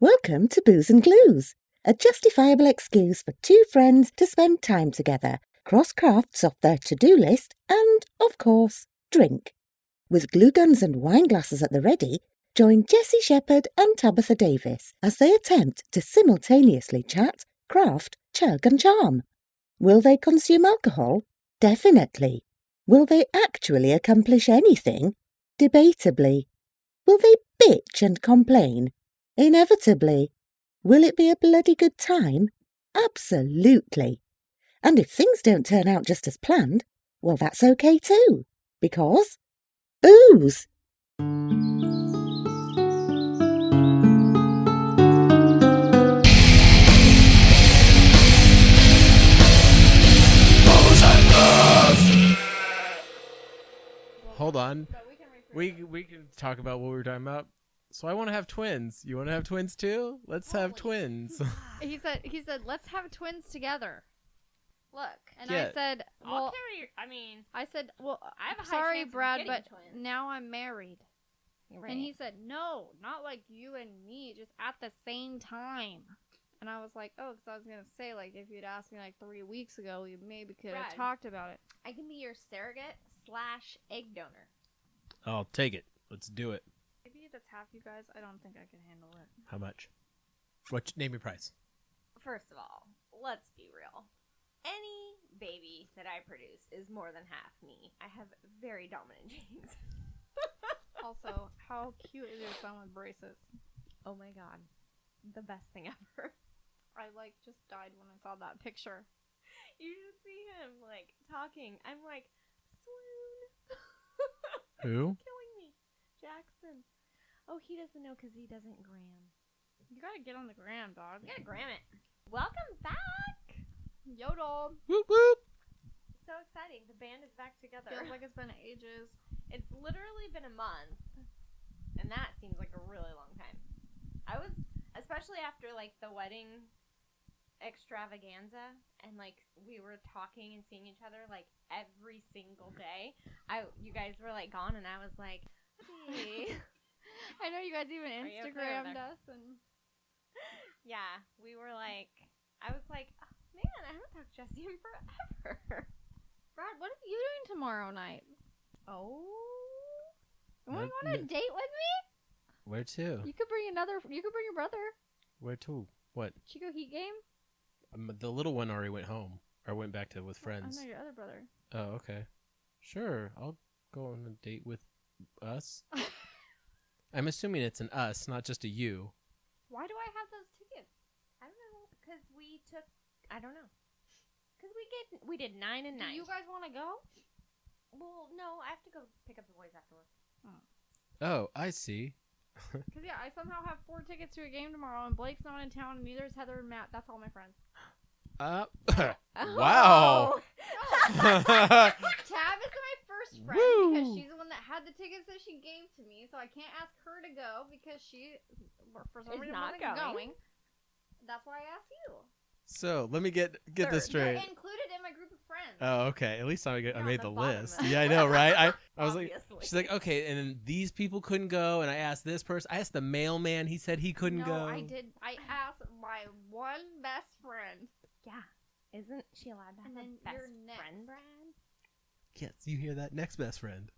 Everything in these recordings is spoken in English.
Welcome to Booze and Glues, a justifiable excuse for two friends to spend time together, cross crafts off their to-do list, and, of course, drink. With glue guns and wine glasses at the ready, join Jessye Shepherd and Tabitha Davis as they attempt to simultaneously chat, craft, chug and charm. Will they consume alcohol? Definitely. Will they actually accomplish anything? Debatably. Will they bitch and complain? Inevitably. Will it be a bloody good time? Absolutely. And if things don't turn out just as planned, well, that's okay too. Because booze! Hold on. We can talk about what we were talking about. So I want to have twins. You want to have twins too? Let's have twins. He said, let's have twins together. Look, And Yeah. I said, well, I'll carry your, I mean, I said, well, I have a high sorry, chance of Brad, getting but twins. now I'm married. Right. And he said, no, not like you and me, just at the same time. And I was like, oh, because I was going to say, like, if you'd asked me like 3 weeks ago, we maybe could have Brad. talked about it. I can be your surrogate/egg donor. I'll take it. Let's do it. Maybe that's half you guys. I don't think I can handle it. How much? Name your price. First of all, let's be real. Any baby that I produce is more than half me. I have very dominant genes. Also, how cute is your son with braces? Oh my god. The best thing ever. I, like, just died when I saw that picture. You should see him, like, talking. I'm like, swoon. Who? Killing me. Jackson. Oh, he doesn't know because he doesn't gram. You gotta get on the gram, dog. You gotta gram it. Welcome back. Yodel. Whoop whoop. So exciting. The band is back together. Feels like it's been ages. It's literally been a month. And that seems like a really long time. I was, especially after, like, the wedding extravaganza, and, like, we were talking and seeing each other, like, every single day. You guys were, like, gone, and I was like, hey. I know you guys even Are you okay Instagrammed over us and Yeah, we were, like, I was like, oh, man, I haven't talked to Jessye in forever. Brad, what are you doing tomorrow night? Oh. You want to go on a date with me? Where to? You could bring your brother. Where to? What? Chico Heat game? The little one already went home. Or went back to with friends. I know your other brother. Oh, okay. Sure. I'll go on a date with us. I'm assuming it's an us, not just a you. Why do I have those tickets? I don't know, because we took, I don't know. Because we did 9 and 9. Do you guys want to go? Well, no, I have to go pick up the boys afterwards. Oh, I see. Because, yeah, I somehow have 4 tickets to a game tomorrow, and Blake's not in town, and neither is Heather and Matt. That's all my friends. Wow. Tab is my first friend Woo. because she's the one that had the tickets that she gave to me, so I can't ask her to go because she, for some Is reason, not wasn't going. going. That's why I asked you. So let me get this Third. straight. You're included in my group of friends. Oh, okay. At least I You're made on the the bottom list. of it. Yeah, I know, right? I was like, Obviously. she's like, okay, and then these people couldn't go, and I asked this person. I asked the mailman. He said he couldn't no, go. I did. I asked my one best friend. Yeah. Isn't she allowed to have And then a best you're next. friend, Brad? Yes, you hear that? Next best friend.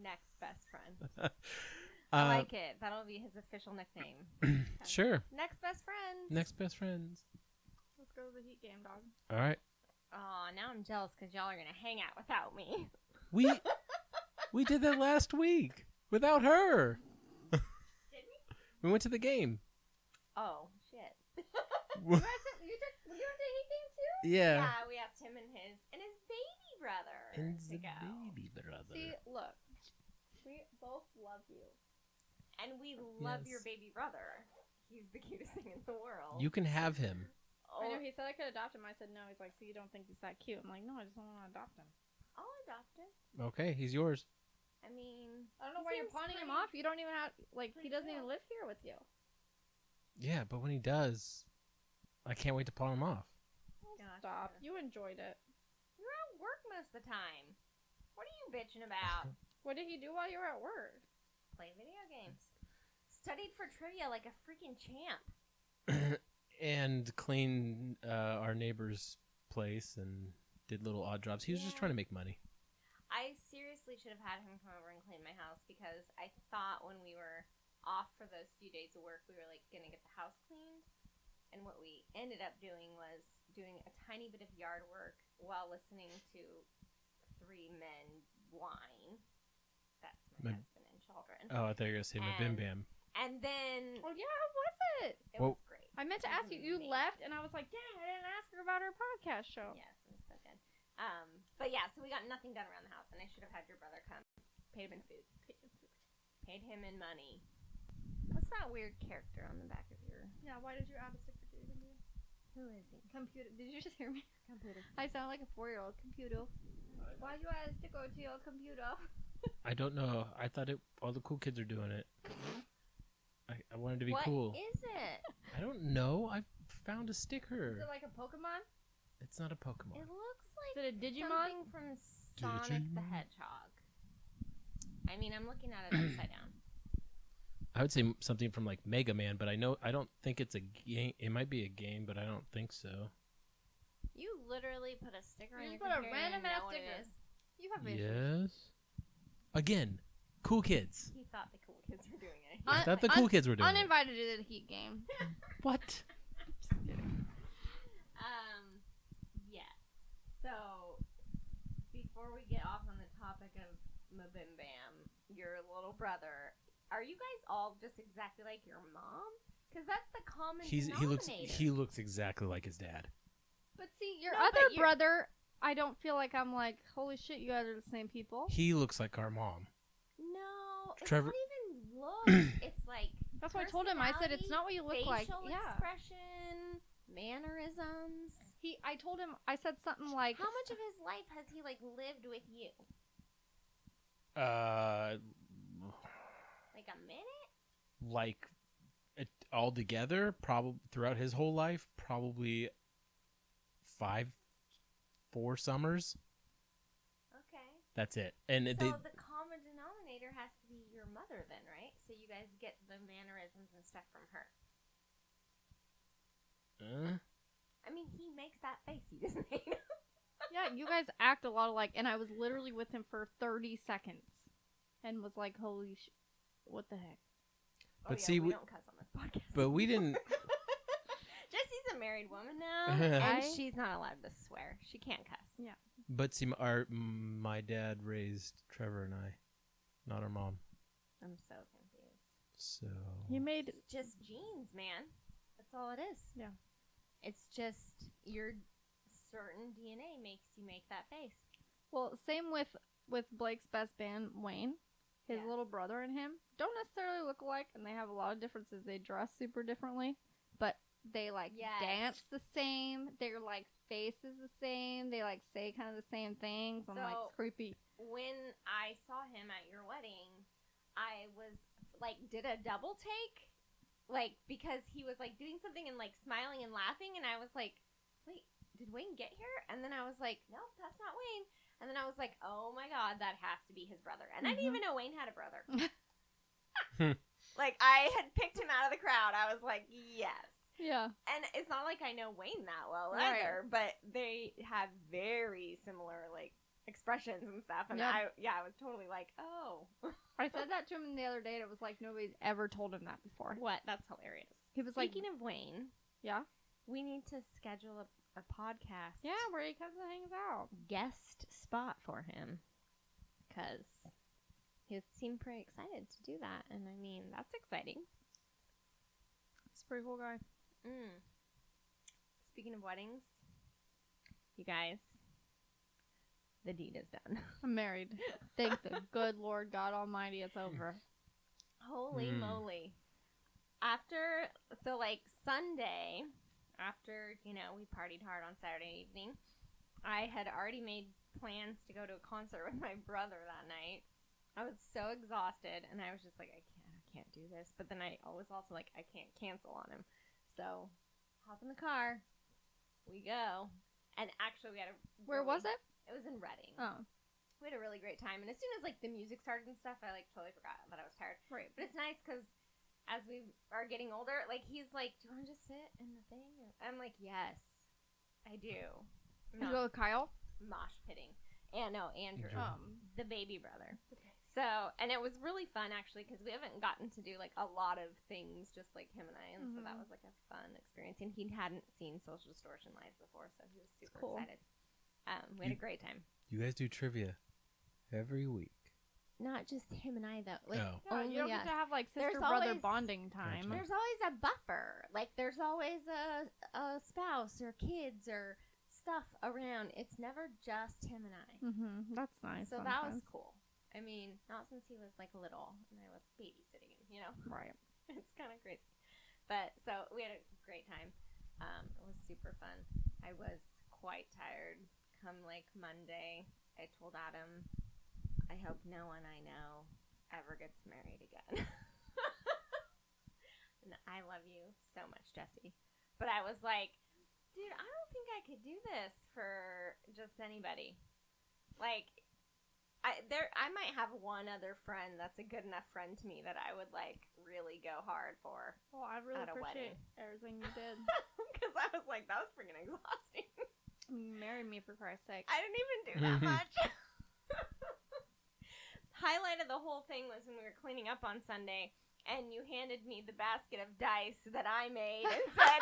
Next best friend. I like it. That'll be his official nickname. Sure. Next best friend. Next best friends. Let's go to the Heat game, dog. All right. Oh, now I'm jealous because y'all are going to hang out without me. We did that last week without her. Did we? We went to the game. Oh, shit. You went to the Heat game too? Yeah. Yeah, we asked him and his baby brother And to the go. baby brother. See, look, we both love you. And we love Yes. your baby brother. He's the cutest thing in the world. You can have him. I know he said I could adopt him. I said no. He's like, so you don't think he's that cute? I'm like, no, I just don't want to adopt him. I'll adopt him. Okay, he's yours. I mean, I don't know he why you're seems pawning him pretty- off. You don't even have he pretty doesn't cool. even live here with you. Yeah, but when he does, I can't wait to pawn him off. Gotcha. Stop. You enjoyed it. You're at work most of the time. What are you bitching about? What did he do while you were at work? Play video games. studied for trivia like a freaking champ. And cleaned our neighbor's place and did little odd jobs. He was just trying to make money. I seriously should have had him come over and clean my house because I thought when we were off for those few days of work, we were like going to get the house cleaned. And what we ended up doing was doing a tiny bit of yard work while listening to three men whine. That's my husband and children. Oh, I thought you were going to say my Bim Bam. And then... Oh, yeah, how was it? It was great. I meant to ask you. You left, and I was like, dang, I didn't ask her about her podcast show. Yes, it was so good. But yeah, so we got nothing done around the house, and I should have had your brother come. Paid him in food. Paid him in money. What's that weird character on the back of your... Yeah, why did you add a sticker to even do? Who is he? Computer. Did you just hear me? Computer. I sound like a 4-year-old. Computer. Why'd you add a sticker to your computer? I don't know. I thought all the cool kids are doing it. I wanted to be cool. What is it? I don't know. I found a sticker. Is it like a Pokemon? It's not a Pokemon. It looks like Is it a Digimon? something from Sonic the Hedgehog. I mean, I'm looking at it upside down. I would say something from like Mega Man, but I don't think it's a game. It might be a game, but I don't think so. You literally put a sticker on You your put a computer random and ass know what sticker. it is. You have issues. Yes. Again, cool kids. He thought the cool kids were doing it. I thought the cool kids were doing it. Uninvited to the Heat game. What? Yes. So, before we get off on the topic of Mabim Bam, your little brother, are you guys all just exactly like your mom? Because that's the common denominator. He looks exactly like his dad. But see, your No, other but you're- brother, I don't feel like I'm like, holy shit, you guys are the same people. He looks like our mom. No, it's Trevor- not even look. It's like That's what I told him. I said, it's not what you look like. facial Yeah. expression, mannerisms. I told him, I said something like, How much of his life has he like lived with you? Like a minute? Like all together, probably throughout his whole life, probably 4 summers. Okay. That's it. And So they, the common denominator has to be your mother then, right? So you guys get the mannerisms and stuff from her. I mean, he makes that face he just made. yeah, you guys act a lot alike. And I was literally with him for 30 seconds and was like, holy shit, what the heck? But see, we don't cuss on this podcast. but we didn't. Jesse's a married woman now, and she's not allowed to swear. She can't cuss. But see, my dad raised Trevor and I, not our mom. I'm so confused. So He made It's just genes, man. That's all it is. Yeah. It's just your certain DNA makes you make that face. Well, same with Blake's best man, Wayne. His Yeah. little brother and him don't necessarily look alike, and they have a lot of differences. They dress super differently, but they like Yes. dance the same. Their like face is the same. They like say kind of the same things. I'm like, So- it's creepy. When I saw him at your wedding, I was like, did a double take, like because he was like doing something and like smiling and laughing, and I was like, wait, did Wayne get here? And then I was like, nope, that's not Wayne. And then I was like, oh my god, that has to be his brother. And I didn't even know Wayne had a brother. Like I had picked him out of the crowd. I was like, yes. Yeah. And it's not like I know Wayne that well Right. either, but they have very similar like expressions and stuff. And Yep. I was totally like, oh, I said that to him the other day, and it was like nobody's ever told him that before. what? That's hilarious. He was like, Speaking of Wayne, yeah, we need to schedule a podcast. yeah, where he comes and hangs out. Guest spot for him, because he seemed pretty excited to do that, and I mean that's exciting. He's a pretty cool guy. Speaking of weddings, you guys, the deed is done. I'm married. Thank the good Lord God Almighty, it's over. Holy moly. So like Sunday, after, we partied hard on Saturday evening, I had already made plans to go to a concert with my brother that night. I was so exhausted, and I was just like, I can't do this. But then I was also like, I can't cancel on him. So, hop in the car, we go. And actually, we had a... Where was it? It was in Reading. Oh. We had a really great time, and as soon as like the music started and stuff, I like totally forgot that I was tired. Right. But it's nice because as we are getting older, like, he's like, do you want to just sit in the thing? I'm like, yes, I do. You go with Kyle? Mosh pitting. And no, Andrew, the baby brother. So, and it was really fun, actually, because we haven't gotten to do, like, a lot of things just like him and I, and so that was, like, a fun experience. And he hadn't seen Social Distortion live before, so he was super excited. We had a great time. You guys do trivia every week. Not just him and I, though. Like, No. Yeah, you don't get to have like sister-brother bonding time. Gotcha. there's always a buffer. Like, there's always a spouse or kids or stuff around. It's never just him and I. That's nice. So that was cool. I mean, not since he was, like, little and I was babysitting him, you know? Right. It's kind of crazy. But, so, we had a great time. It was super fun. I was quite tired. Come, like, Monday, I told Adam, I hope no one I know ever gets married again. And I love you so much, Jessye. But I was like, dude, I don't think I could do this for just anybody. Like, I might have one other friend that's a good enough friend to me that I would, like, really go hard for. Well, I really at a appreciate wedding. everything you did. Because I was like, that was freaking exhausting. You married me, for Christ's sake. I didn't even do that much. Highlight of the whole thing was when we were cleaning up on Sunday, and you handed me the basket of dice that I made and said,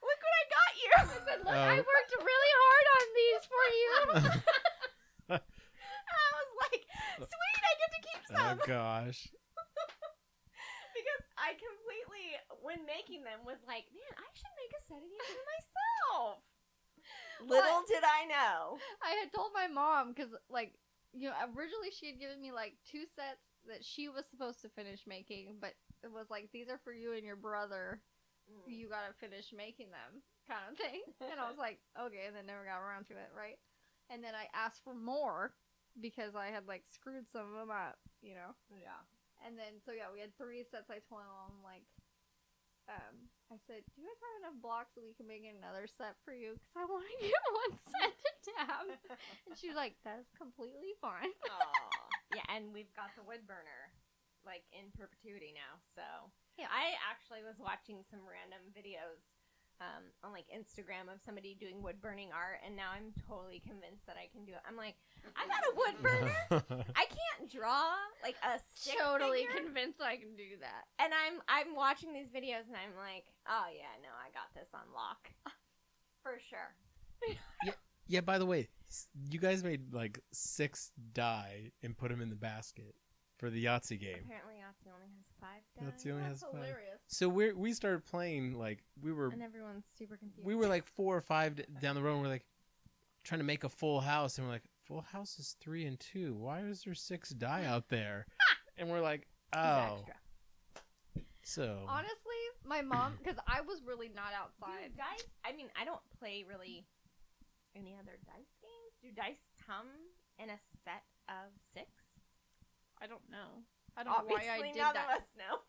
look what I got you. I said, look, I worked really hard on these for you. I was like, sweet, I get to keep some. Oh, gosh. Because I completely, when making them, was like, man, I should make a set of these for myself. Little did I know. I had told my mom, because, like, you know, originally she had given me, like, 2 sets that she was supposed to finish making, but it was like, these are for you and your brother. You gotta finish making them, kind of thing. And I was like, okay, and then never got around to it, right? And then I asked for more, because I had, like, screwed some of them up, you know? Yeah. And then, so yeah, we had 3 sets. I told my mom, like, I said, do you guys have enough blocks that we can make another set for you? Because I want to get one set to Dab. And she was like, that is completely fine. Yeah, and we've got the wood burner, like, in perpetuity now, so. Yeah. I actually was watching some random videos on, like, Instagram of somebody doing wood burning art, and now I'm totally convinced that I can do it. I'm like, I got a wood burner. I can't draw, like, a stick Totally figure. convinced I can do that. And I'm watching these videos, and I'm like, oh, yeah, no, I got this on lock. For sure. Yeah, by the way, you guys made, like, 6 die and put them in the basket for the Yahtzee game. Apparently, Yahtzee only has 5 dice. Yahtzee only has That's 5. hilarious. So we started playing, like, And everyone's super confused. we were like 4 or 5 down the road, and we're like trying to make a full house, and we're like, full house is 3 and 2. Why is there 6 die out there? And we're like, oh. Extra. So Honestly, my mom, because I was really not outside. Do dice, I mean, I don't play really any other dice games. Do dice come in a set of 6? I don't know. I don't know why I Obviously, did none that. of us know.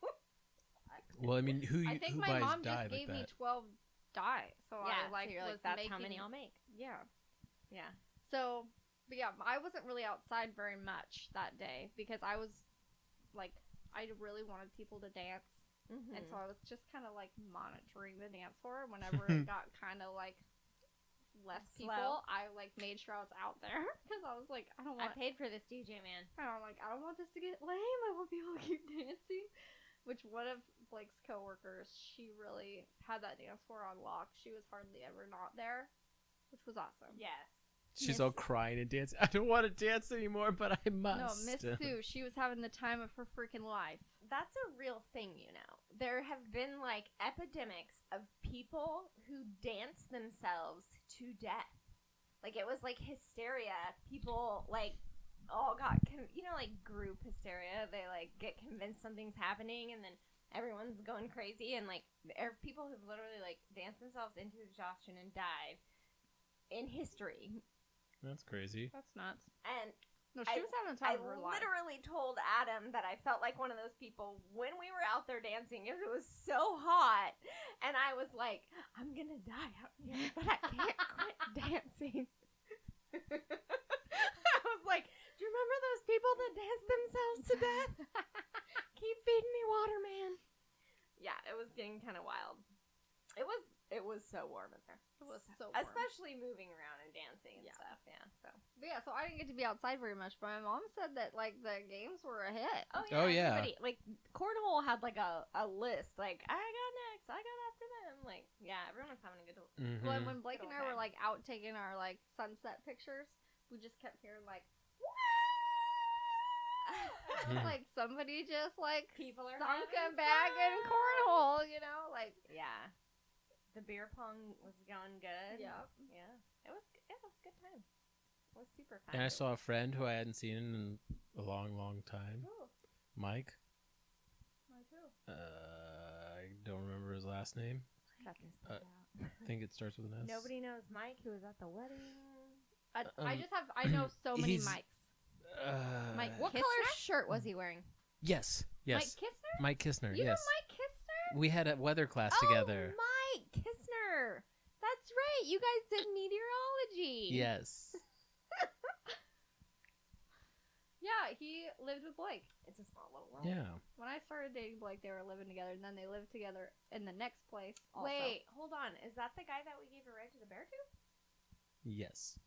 well, I mean, who I think who my buys mom die just like gave me that? 12 die, so Yeah, I like so you're was like, that's making, how many I'll make. Yeah. Yeah. So, but yeah, I wasn't really outside very much that day because I was like, I really wanted people to dance, and so I was just kind of like monitoring the dance floor. Whenever it got kind of like less people, Slow. I like made sure I was out there because I was like, I don't I want. paid for this DJ, man. And I'm like, I don't want this to get lame. I want people to keep dancing. Which one of Blake's coworkers, she really had that dance floor on lock. She was hardly ever not there, which was awesome. Yes. She's all crying and dancing. I don't want to dance anymore, but I must. No, Miss Sue, she was having the time of her freaking life. That's a real thing, you know. There have been, like, epidemics of people who dance themselves to death. Like, it was, like, hysteria. People, like, all got, like, group hysteria. They, like, get convinced something's happening, and then everyone's going crazy. And, like, there are people who've literally, like, danced themselves into exhaustion and died in history. That's crazy. That's nuts. And No, she was having the time of her life. I literally told Adam that I felt like one of those people when we were out there dancing. It was so hot, and I was like, "I'm gonna die out here, but I can't quit dancing." I was like, "Do you remember those people that dance themselves to death? Keep feeding me water, man." kind of wild. It was so warm in there. It was so warm. Especially moving around and dancing and stuff. Yeah. So I didn't get to be outside very much, but my mom said that like the games were a hit. Oh, yeah. Everybody, like cornhole had like a list. Like I go next. I go after them. Like everyone was having a good. Mhm. Well, when Blake and I were Okay. like out taking our like sunset pictures, we just kept hearing like. Like somebody just like People are sunk a having bag in fun. cornhole, you know, like Yeah. The beer pong was going good. yeah. Yeah. It was a good time. It was super fun. And I saw a friend who I hadn't seen in a long, long time. Ooh, Mike. my too. I don't remember his last name. Cut this Uh, part out. I think it starts with an S. Nobody knows Mike who was at the wedding. I know so many he's- Mikes. Mike. What Kissner? color shirt was he wearing? Yes. Mike Yes. Kissner? Mike Kissner. You yes. know Mike Kissner? We had a weather class together. Oh, Mike Kissner. That's right. You guys did meteorology. Yes. Yeah, he lived with Blake. It's a small little world. Yeah. When I started dating Blake, they were living together, and then they lived together in the next place. Also. Wait, hold on. Is that the guy that we gave a ride to the bear to? Yes.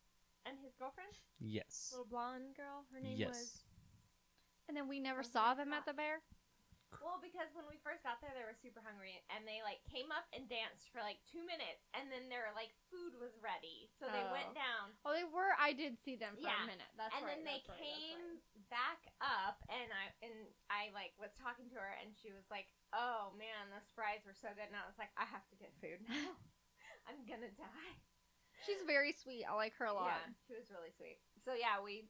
And his girlfriend? Yes. Little blonde girl. Her name Yes. was. And then we never I saw forgot. them at the bear. Well, because when we first got there, they were super hungry, and they like came up and danced for like 2 minutes, and then their like food was ready, so they Oh. went down. Oh, they were. I did see them for Yeah. a minute. That's And right. then they that's right, came back up, and I like was talking to her, and she was like, "Oh man, those fries were so good," and I was like, "I have to get food now. I'm gonna die." She's very sweet. I like her a lot. Yeah, she was really sweet. So yeah, we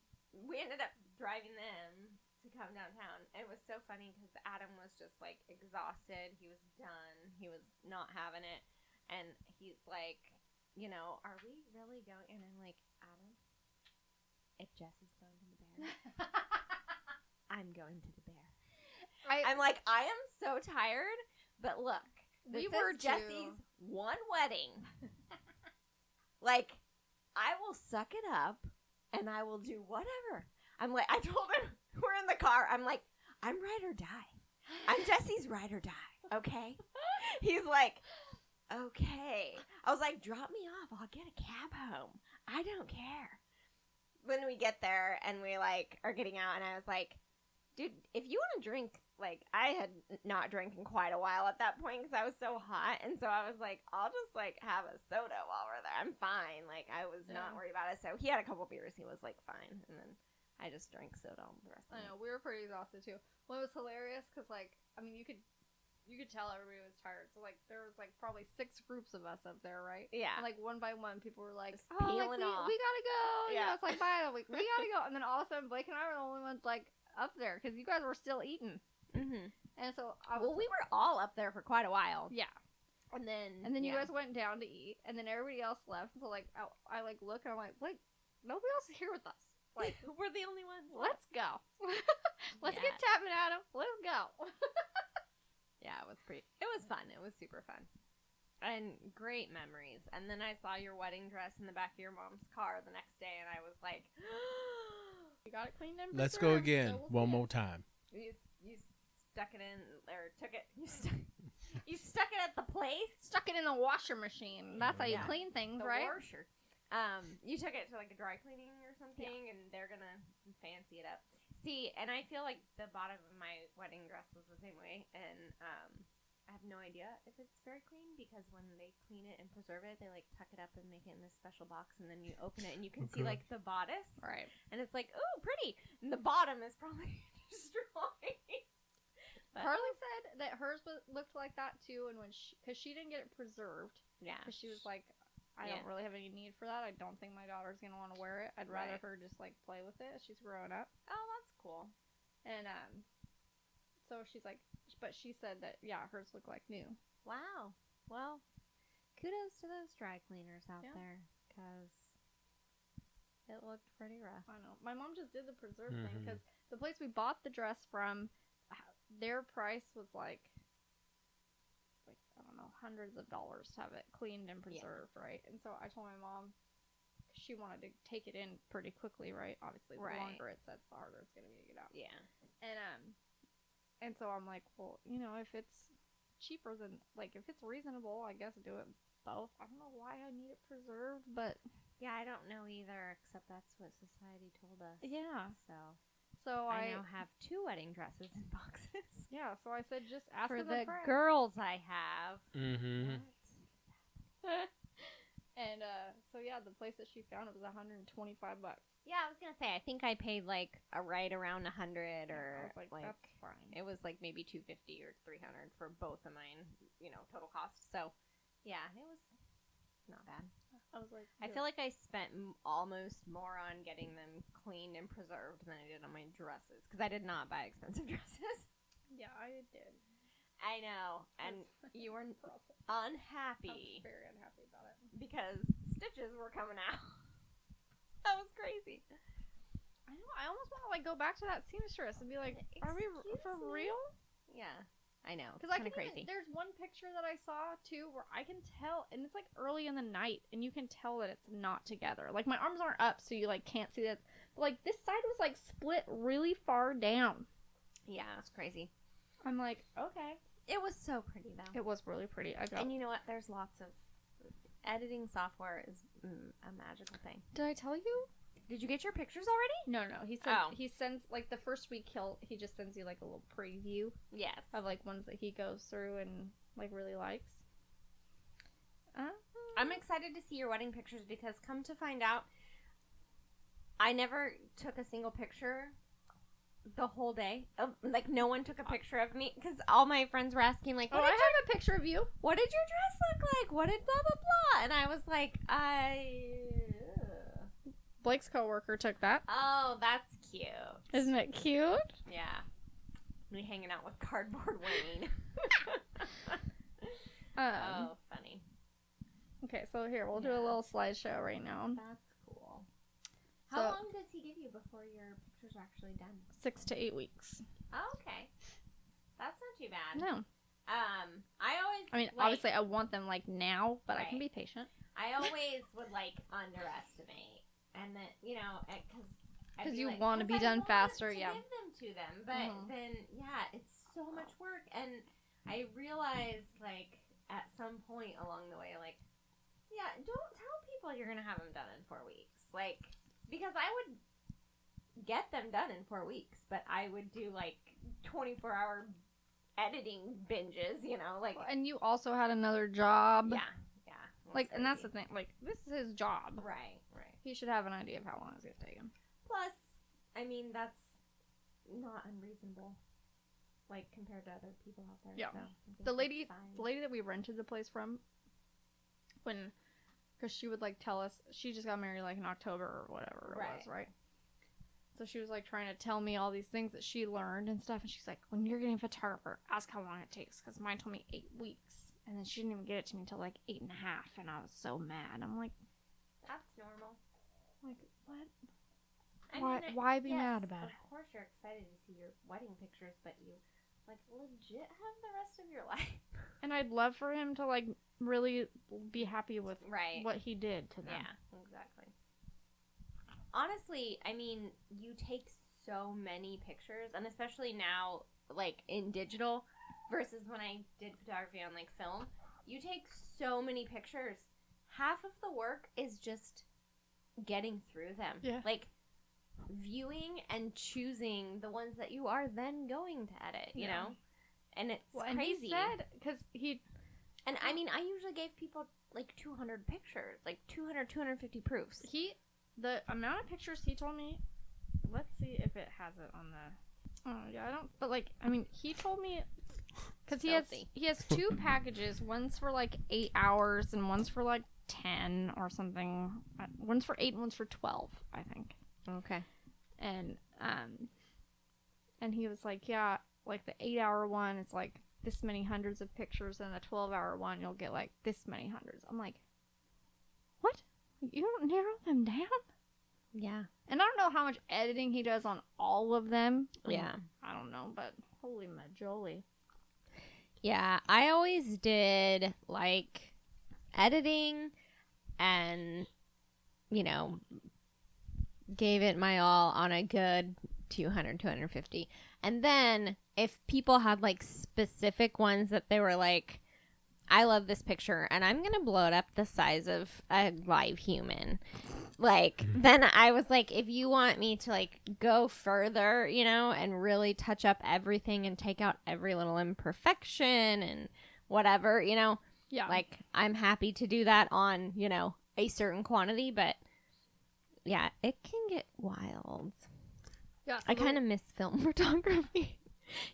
ended up driving them to come downtown. It was so funny because Adam was just like exhausted. He was done. He was not having it, and he's like, are we really going? And I'm like, Adam, if Jesse's going to the bear, I'm going to the bear. I'm like, I am so tired, but look, We this were is too. Jesse's one wedding. Like, I will suck it up, and I will do whatever. I'm like, I told him, we're in the car. I'm like, I'm ride or die. I'm Jesse's ride or die. Okay. He's like, okay. I was like, drop me off. I'll get a cab home. I don't care. When we get there and we like are getting out, and I was like, dude, if you want to drink, like I had not drank in quite a while at that point because I was so hot, and so I was like, I'll just like have a soda while we're there. I'm fine. Like I was not worried about it. So he had a couple beers. He was like fine, and then I just drank soda all the rest of I the know, we were pretty exhausted too. Well, it was hilarious because, like, I mean, you could tell everybody was tired. So, like, there was like probably 6 groups of us up there, right? Yeah. And, like, one by one, people were like, Just "Oh, like, peeling we off. gotta go." You Yeah. know, it's like, "Bye." Like, we gotta go. And then all of a sudden, Blake and I were the only ones like up there because you guys were still eating. Mm-hmm. And so, I was, Well, we were all up there for quite a while, yeah. and then You guys went down to eat, and then everybody else left. So, like, I like look and I'm like, Blake, nobody else is here with us. Like, we're the only ones. let's go. Let's Yeah. get tapping at him. Let's go. Yeah, it was fun. It was super fun. And great memories. And then I saw your wedding dress in the back of your mom's car the next day, and I was like, You got it cleaned and Let's go preserved, again. so we'll One see more time. you stuck it in, or took it, you stuck it at the place? Stuck it in the washer machine. That's how you Yeah. clean things, The right? washer. You took it to like a dry cleaning or something, and they're gonna fancy it up. See, and I feel like the bottom of my wedding dress was the same way, and I have no idea if it's very clean because when they clean it and preserve it, they like tuck it up and make it in this special box, and then you open it and you can see Okay. like the bodice, Right. and it's like, ooh, pretty, and the bottom is probably destroyed. But- Carly said that hers looked like that too, and because she didn't get it preserved, Yeah, because she was like, I Yeah. don't really have any need for that. I don't think my daughter's gonna want to wear it. I'd rather Right. her just like play with it as she's growing up. oh, that's cool. And so she's like, but she said that hers look like new. Wow. Well, kudos to those dry cleaners out Yeah. there, because it looked pretty rough. I know. My mom just did the preserve thing Mhm. because the place we bought the dress from, their price was like I don't know, hundreds of dollars to have it cleaned and preserved, right? And so I told my mom, 'cause she wanted to take it in pretty quickly, right? Obviously, the Right. longer it sets, the harder it's gonna be to get out. Yeah. And so I'm like, well, if it's cheaper than, like, if it's reasonable, I guess do it both. I don't know why I need it preserved, but Yeah, I don't know either, except that's what society told us. yeah. So I now have 2 wedding dresses in boxes. Yeah, so I said just ask For us the upfront. girls I have. Mm-hmm. What? And so yeah, the place that she found, it was $125. Yeah, I was gonna say, I think I paid like right around 100, or I was like, that's fine. it was like maybe 250 or 300 for both of mine, total cost. So yeah, it was not bad. I was like, I feel like I spent almost more on getting them cleaned and preserved than I did on my dresses, because I did not buy expensive dresses. yeah, I did. I know, and you were unhappy. I was very unhappy about it because stitches were coming out. That was crazy. I know. I almost want to like go back to that seamstress and be like, "Are we for real?" Yeah, I know. Because I kind can of crazy. there's one picture that I saw too where I can tell, and it's like early in the night, and you can tell that it's not together. Like my arms aren't up, so you like can't see that. But like this side was like split really far down. Yeah, it's crazy. I'm like, okay. It was so pretty though. It was really pretty. And you know what? There's lots of editing software is a magical thing. Did I tell you? Did you get your pictures already? No. He sends like the first week he just sends you like a little preview. Yes. Of like ones that he goes through and like really likes. I'm excited to see your wedding pictures because come to find out, I never took a single picture the whole day. Like no one took a picture of me because all my friends were asking like, I have a picture of you. What did your dress look like? What did blah blah blah? And I was like, Blake's coworker took that. Oh, that's cute. Isn't it cute? Yeah. Me hanging out with cardboard Wayne. Oh, funny. Okay, so here, we'll do a little slideshow right now. That's cool. How long does he give you before your pictures are actually done? 6 to 8 weeks. Oh, okay. That's not too bad. No. I mean, obviously I want them like now, but I can be patient. I always would like underestimate. And then, because you want to be done faster, yeah. Give them to them, but then, it's so much work. And I realized, like, at some point along the way, like, don't tell people you're going to have them done in 4 weeks. Like, because I would get them done in 4 weeks, but I would do, like, 24-hour editing binges, like. And you also had another job. Yeah. Like, and that's the thing. Like, this is his job. Right. He should have an idea of how long it's going to take him. Plus, I mean, that's not unreasonable. Like, compared to other people out there. Yeah. So the lady that we rented the place from, because she would, like, tell us, she just got married, like, in October or whatever it was, right? So she was, like, trying to tell me all these things that she learned and stuff. And she's like, when you're getting a photographer, ask how long it takes. Because mine told me 8 weeks. And then she didn't even get it to me until, like, 8.5. And I was so mad. I'm like, that's normal. Like, what? Why be mad about it? Of course you're excited to see your wedding pictures, but you, like, legit have the rest of your life. And I'd love for him to, like, really be happy with what he did to them. Yeah, exactly. Honestly, I mean, you take so many pictures, and especially now, like, in digital, versus when I did photography on, like, film, you take so many pictures. Half of the work is just getting through them. Yeah. Like, viewing and choosing the ones that you are then going to edit, you know? And it's crazy. And he said, because he... And, I mean, I usually gave people, like, 200 pictures. Like, 200, 250 proofs. The amount of pictures he told me... Let's see if it has it on the... Oh, yeah, I don't... But, like, I mean, he told me... Because he has 2 packages. One's for, like, 8 hours, and one's for, like, 10 or something. One's for 8 and one's for 12, I think. Okay. And he was like, yeah, like the 8-hour one, it's like this many hundreds of pictures, and the 12-hour one, you'll get like this many hundreds. I'm like, what? You don't narrow them down? Yeah. And I don't know how much editing he does on all of them. Yeah. I don't know, but holy majoli. Yeah, I always did, like, editing and, gave it my all on a good 200, 250. And then if people had like specific ones that they were like, I love this picture and I'm going to blow it up the size of a live human. Like, then I was like, if you want me to like go further, you know, and really touch up everything and take out every little imperfection and whatever, you know, Yeah. like I'm happy to do that on, you know, a certain quantity, but yeah, it can get wild. Yeah. I kind of miss film photography.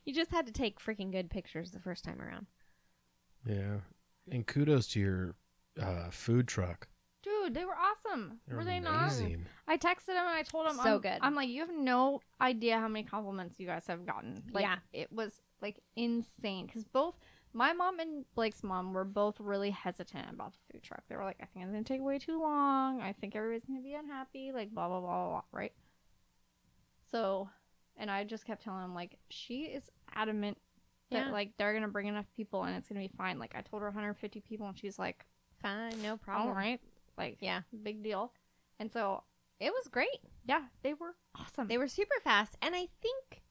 You just had to take freaking good pictures the first time around. Yeah. And kudos to your food truck. Dude, they were awesome. Were they not? amazing. I texted him and I told him, So good. I'm like, you have no idea how many compliments you guys have gotten. Like, Yeah. it was like insane because both my mom and Blake's mom were both really hesitant about the food truck. They were like, I think it's gonna take way too long. I think everybody's gonna be unhappy. Like blah blah blah blah, blah, right? So, and I just kept telling him like she is adamant that Yeah. like they're gonna bring enough people and it's gonna be fine. Like I told her 150 people and she's like, Fine, no problem. all right, like Yeah. big deal. And so It was great. yeah, they were awesome. They were super fast. And I think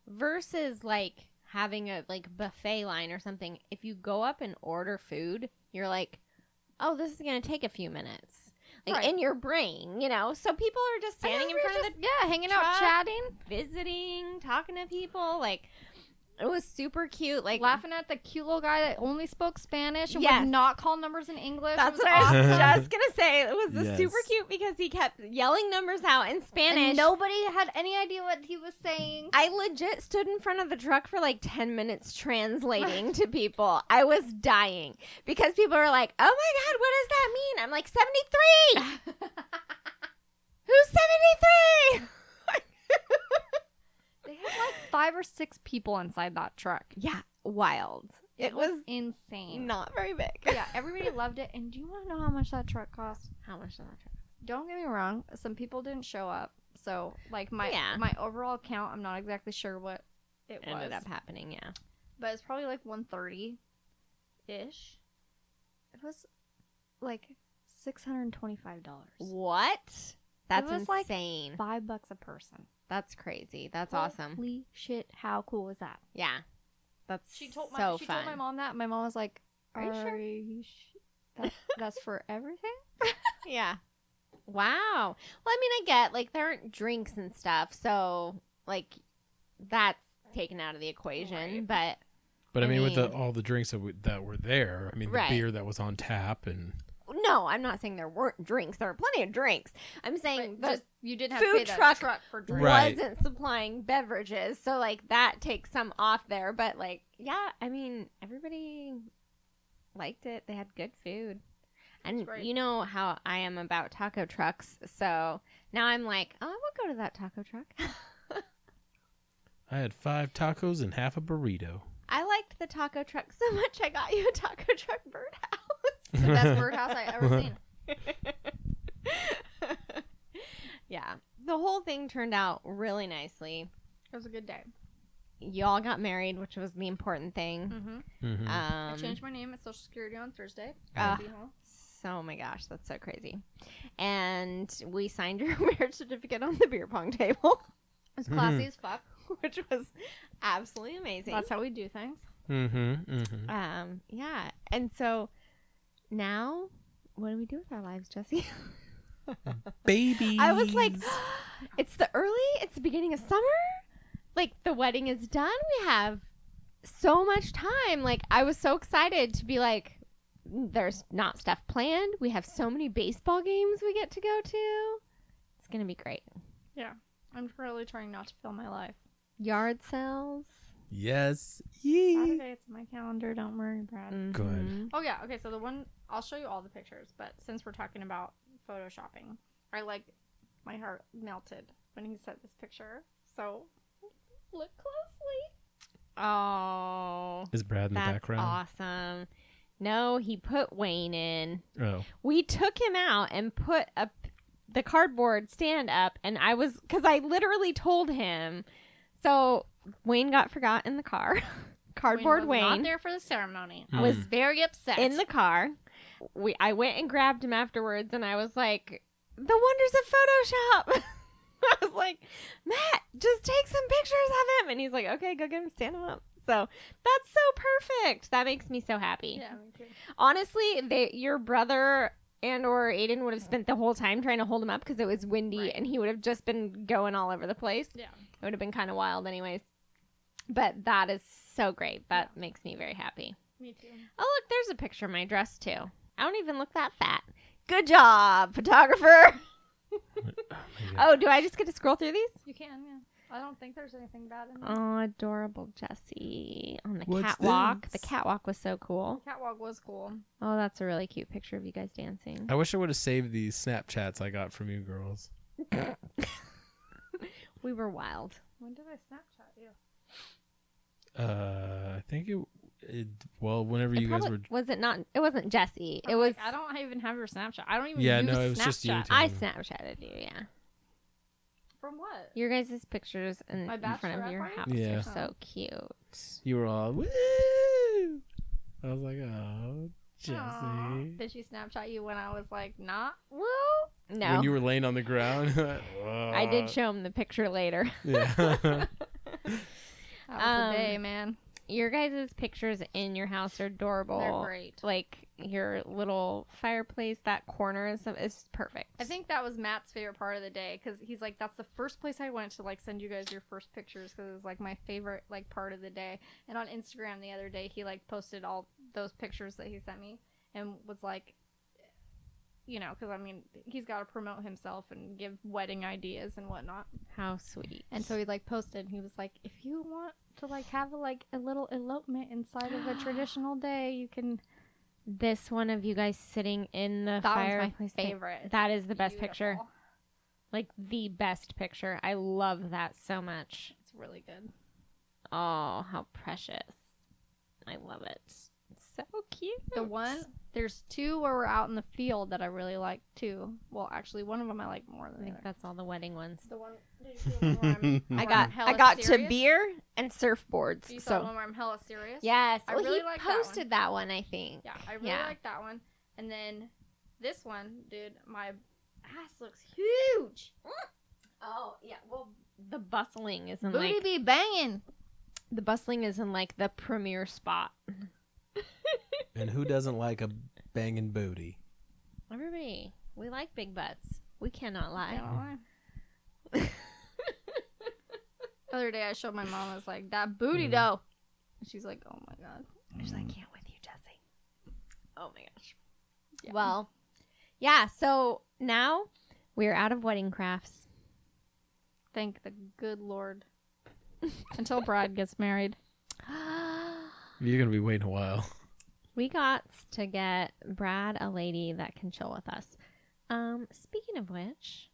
versus like having a like buffet line or something, if you go up and order food, you're like, oh, this is going to take a few minutes. Like Right. in your brain, you know? So people are just standing in front of the yeah, hanging out, truck, chatting, visiting, talking to people. Like, it was super cute. Like, laughing at the cute little guy that only spoke Spanish and Yes. would not call numbers in English. that's It was what I was awesome. just going to say. It was Yes. super cute because he kept yelling numbers out in Spanish. And nobody had any idea what he was saying. I legit stood in front of the truck for like 10 minutes translating to people. I was dying because people were like, oh my God, what does that mean? I'm like, 73. Who's 73? They had like 5 or 6 people inside that truck. Yeah, wild. It was insane. not very big. Yeah, everybody loved it. And do you want to know how much that truck cost? How much did that truck? Don't get me wrong. Some people didn't show up. So, like, my Yeah. my overall count, I'm not exactly sure what it Ended was. up happening, yeah. But it's probably like 130-ish. It was like $625. What? That's was like insane. $5 a person. That's crazy. That's awesome. Holy shit! How cool was that? Yeah. That's She told so she fun. told my mom that. My mom was like, Are you sure? That's for everything?" Yeah. Wow. Well, I mean, I get, like, there aren't drinks and stuff, so, like, that's taken out of the equation, but... But I mean, with mean- all the drinks that were there, I mean, Right. the beer that was on tap and No, I'm not saying there weren't drinks. There were plenty of drinks. I'm saying the Just you didn't have to food pay the truck for drinks. Right. wasn't supplying beverages, so, like, that takes some off there, but, like, yeah, I mean, everybody liked it. They had good food. And great. you know how I am about taco trucks, so now I'm like, oh, I will go to that taco truck. I had 5 tacos and half a burrito. I liked the taco truck so much I got you a taco truck birdhouse. The best birdhouse I ever seen. Yeah. The whole thing turned out really nicely. It was a good day. Y'all got married, which was the important thing. Mm-hmm. Mhm. I changed my name at Social Security on Thursday. Ah. Crazy, huh? So, oh my gosh, that's so crazy. And we signed your marriage certificate on the beer pong table, It was classy as fuck. which was absolutely amazing. That's how we do things. Yeah. And so now, what do we do with our lives, Jessye? Babies. I was like, it's the beginning of summer. Like, the wedding is done. We have so much time. Like, I was so excited to be like, there's not stuff planned. We have so many baseball games we get to go to. It's going to be great. Yeah. I'm really trying not to fill my life. Yard sales. yes. Yee. Saturday, it's in my calendar. Don't worry, Brad. Good. Mhm. Oh, yeah. Okay, so the one, I'll show you all the pictures, but since we're talking about photoshopping, my heart melted when he sent this picture. So, look closely. Oh, Is Brad in the that's background? awesome. No, he put Wayne in. Oh. We took him out and put the cardboard stand up, and because I literally told him. So Wayne got forgot in the car. Cardboard Wayne was Wayne not there for the ceremony. Mm. I was very upset. in the car. I went and grabbed him afterwards, and I was like, "The wonders of Photoshop." I was like, Matt, just take some pictures of him. And he's like, okay, go get him, stand him up. So that's so perfect. That makes me so happy. Yeah, me too. Honestly, your brother and or Aiden would have spent the whole time trying to hold him up because it was windy Right. and he would have just been going all over the place. Yeah. It would have been kind of wild anyways. But that is so great. That makes me very happy. Me too. Oh, look, there's a picture of my dress, too. I don't even look that fat. Good job, photographer. Oh, do I just get to scroll through these? You can, yeah. I don't think there's anything bad in there. Oh, adorable Jessye on the What's catwalk. this? The catwalk was so cool. Catwalk was cool. Oh, that's a really cute picture of you guys dancing. I wish I would have saved these Snapchats I got from you girls. We were wild. When did I Snapchat you? I think whenever It you guys probably- were. Was it not? It wasn't Jessye. It I'm was. like, I don't even have your Snapchat. I don't even Yeah, use no, it was Snapchat. just you two. I Snapchatted you, yeah. From what? Your guys' pictures in My front of bachelorette your party? house Yeah. are so cute. You were all woo. I was like, oh, Jessye. Aw. Did she Snapchat you when I was like, not woo? No, When you were laying on the ground. I did show him the picture later. Yeah. That was a day, man. Your guys' pictures in your house are adorable. They're great. Like your little fireplace, that corner and stuff is perfect. I think that was Matt's favorite part of the day because he's like, that's the first place I went to like send you guys your first pictures because it was like my favorite like part of the day. And on Instagram the other day, he like posted all those pictures that he sent me and was like, you know, because I mean, he's got to promote himself and give wedding ideas and whatnot. How sweet. And so he like posted, he was like, if you want to like have a little elopement inside of a traditional day, you can. This one of you guys sitting in the That was fireplace. my favorite. That is the best picture. Beautiful. Like the best picture. I love that so much. It's really good. Oh, how precious. I love it. It's so cute. There's two where we're out in the field that I really like too. Well, actually, one of them I like more I than the think other. that's all the wedding ones. The one, did you see the one where I'm, I where I'm got hella to serious? beer and surfboards. You saw the So one where I'm hella serious? yes, I well, really he like that one. posted that one. I think. Yeah, I really Yeah. like that one. And then this one, dude, my ass looks huge. Oh yeah. Well, the bustling is in Booty like be banging. the bustling is in like the premier spot. And who doesn't like a banging booty? Everybody, we like big butts. We cannot lie. Can't lie. The other day I showed my mom, I was like, that booty though. And she's like, oh my god. She's like, can't with you, Jessye. Oh my gosh. Yeah. Well, yeah. So now we're out of wedding crafts. Thank the good Lord. Until Brad gets married. You're going to be waiting a while. We got to get Brad a lady that can chill with us. Speaking of which,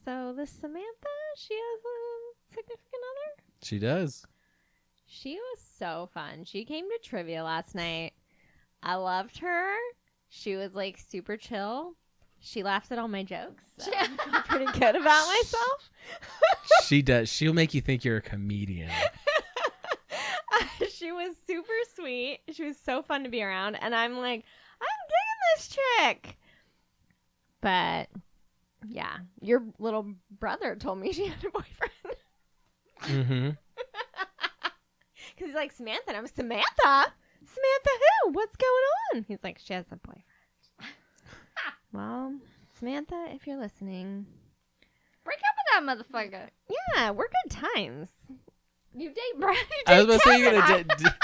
so this Samantha, she has a significant other. She does. She was so fun. She came to trivia last night. I loved her. She was like super chill. She laughed at all my jokes. So I feel pretty good about myself. She does. She'll make you think you're a comedian. She was super sweet. She was so fun to be around. And I'm like, I'm digging this chick. But yeah, your little brother told me she had a boyfriend. Mm-hmm. Because he's like, Samantha. And I'm Samantha? Samantha who? What's going on? He's like, she has a boyfriend. Well, Samantha, if you're listening. Break up with that motherfucker. Yeah, we're good times. You date Brad. I was about to say you're going to...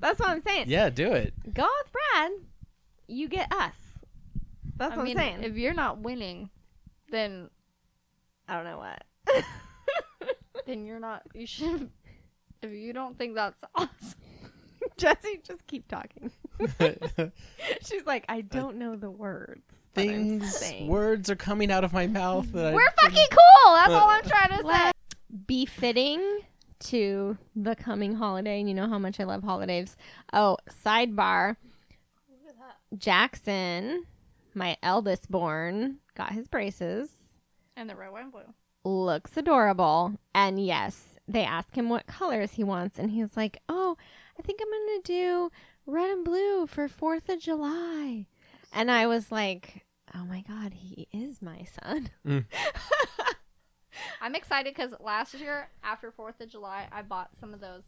That's what I'm saying. Yeah, do it. Go with Brad. You get us. That's I what mean, I'm saying. if you're not winning, then I don't know what. you're not. You should. If you don't think that's awesome, Jessye, just keep talking. She's like, I don't know the words. Words are coming out of my mouth. That we're fucking cool. That's all I'm trying to say. Befitting to the coming holiday, and you know how much I love holidays. Oh, sidebar. Jackson, my eldest born, got his braces. And the red, white, and blue. Looks adorable. And yes, they ask him what colors he wants, and he's like, oh, I think I'm going to do red and blue for 4th of July. And I was like, oh my God, he is my son. I'm excited because last year after 4th of July, I bought some of those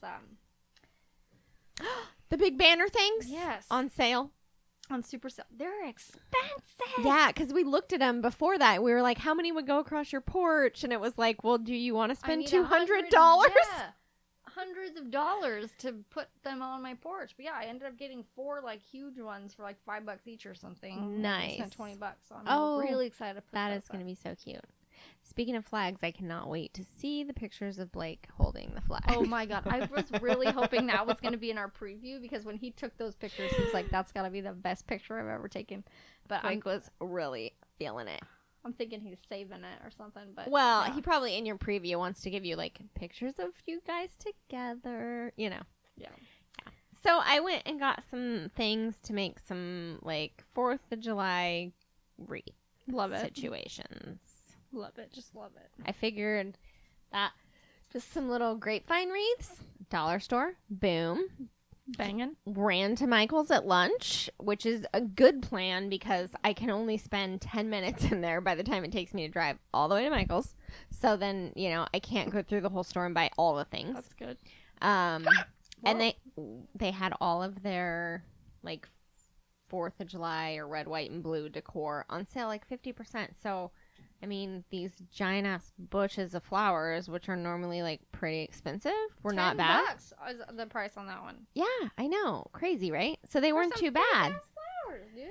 The big banner things? Yes. On sale? on super sale. They're expensive. Yeah, because we looked at them before that. We were like, how many would go across your porch? And it was like, well, do you want to I spend need $200? Yeah, hundreds of dollars to put them on my porch. But yeah, I ended up getting 4 like huge ones for like $5 each or something. Nice. I spent $20, so I'm Oh, really excited to put That those is going to up. be so cute. Speaking of flags, I cannot wait to see the pictures of Blake holding the flag. Oh my god, I was really hoping that was going to be in our preview because when he took those pictures, he was like, "That's got to be the best picture I've ever taken." But Blake was really feeling it. I'm thinking he's saving it or something. But Well, yeah. he probably in your preview wants to give you like pictures of you guys together, you know. Yeah. So I went and got some things to make some like 4th of July wreath Love it. situations. Love it. Just love it. I figured that just some little grapevine wreaths, dollar store, boom. Banging. Ran to Michael's at lunch, which is a good plan because I can only spend 10 minutes in there by the time it takes me to drive all the way to Michael's. So then, you know, I can't go through the whole store and buy all the things. That's good. And they had all of their like 4th of July or red, white, and blue decor on sale, like 50%. So, I mean, these giant ass bushes of flowers, which are normally like pretty expensive, were not bad. $10 is the price on that one. Yeah, I know. Crazy, right? So they weren't too bad. Flowers, dude.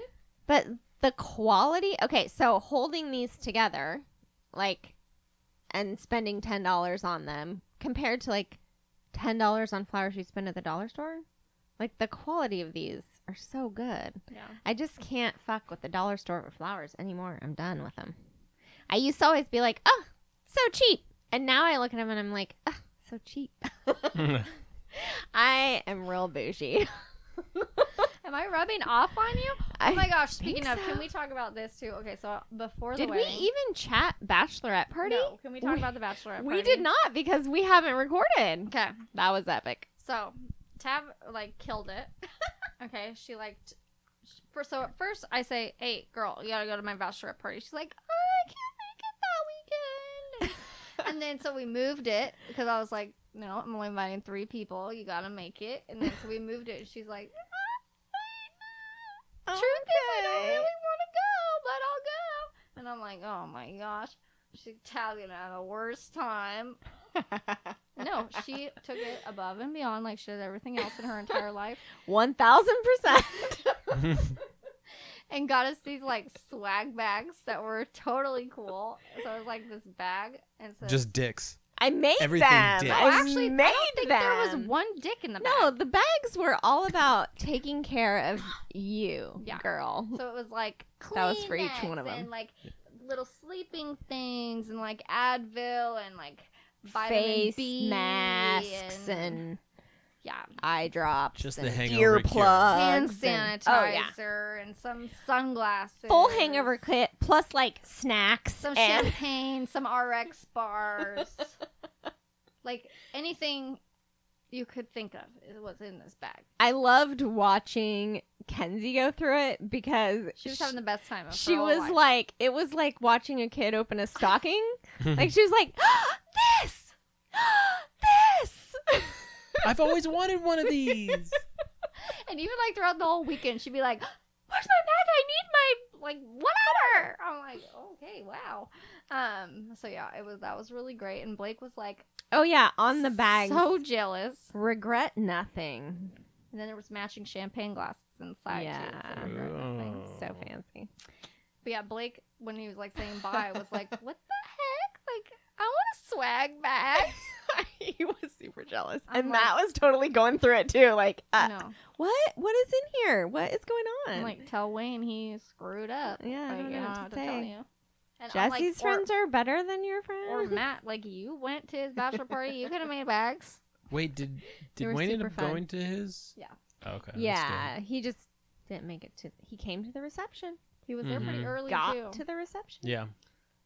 But the quality, okay, so holding these together, like, and spending $10 on them compared to like $10 on flowers you spend at the dollar store, like the quality of these are so good. Yeah. I just can't fuck with the dollar store with flowers anymore. I'm done with them. I used to always be like, oh, so cheap. And now I look at them and I'm like, oh, so cheap. I am real bougie. Am I rubbing off on you? I Oh my gosh, think speaking of, so. can we talk about this too? Okay, so before the Did we wedding. even chat bachelorette party? No, can we talk about the bachelorette party? We did not because we haven't recorded. Okay, That was epic. so Tab like killed it. Okay, she liked. So at first I say, "Hey, girl, you gotta go to my bachelorette party." She's like, "I can't make it that weekend." And then so we moved it because I was like, "No, I'm only inviting 3 people. You gotta make it." And then so we moved it. And she's like, "Truth is, I don't really want to go, but I'll go." And I'm like, "Oh my gosh." She's Italian at the worst time. No, she took it above and beyond like she did everything else in her entire life 1000%. and got us these like swag bags that were totally cool. So it was like this bag and so Just dicks. I made Everything them. did. Oh, I actually, made I don't think them. there was one dick in the bag. No, the bags were all about taking care of you, Yeah. girl. So it was like That was for each Kleenex one of them. and like little sleeping things and like Advil and like vitamin Face B masks and yeah, eye drops Just and the hangover cure. hand earplugs and sanitizer and some sunglasses, full hangover kit plus like snacks some and champagne, some RX bars, like anything you could think of was in this bag. I loved watching Kenzie go through it because She was having the best time of her she whole was life. like, it was like watching a kid open a stocking. Like she was like, this, this. I've always wanted one of these. And even like throughout the whole weekend, she'd be like, "Where's my bag? I need my like whatever." I'm like, "Okay, wow." So yeah, that was really great. And Blake was like, Oh yeah, on the bags. so jealous. Regret nothing. And then there was matching champagne glasses inside Yeah. too. So regret nothing. So fancy. But yeah, Blake, when he was like saying bye, was like, "What the heck? Like, I want a swag bag." He was super jealous. I'm And like- Matt was totally going through it too. Like, No, what is in here? What is going on? I'm like, tell Wayne he screwed up. Yeah, I like, don't know what have to to tell say. you. And I'm like, Jesse's friends are better than your friends. or Matt, like you went to his bachelor party, you could have made bags. Wait, did were Wayne end super up fun. going to his? Yeah. Oh, okay. that's Yeah, he just didn't make it to. He came to the reception. He was there pretty Mhm. early Got too. to the reception. good. Yeah.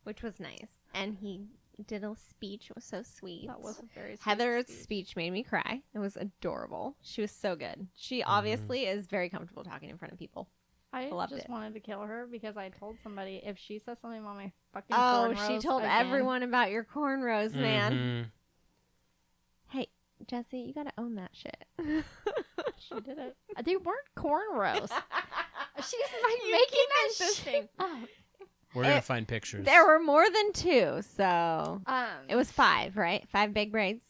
Which was nice. And he did a speech. It was so sweet. That was a very sweet Heather's speech made me cry. It was adorable. She was so good. She obviously is very comfortable talking in front of people. I Loved just it. wanted to kill her because I told somebody if she says something about my fucking Oh, cornrows she told again, everyone about your cornrows, man. Mhm. Hey, Jessye, you gotta own that shit. she did it. They weren't cornrows. She's You making keep that insisting. shit up. We're gonna find pictures. There were more than 2, so it It was 5, right? 5 big braids.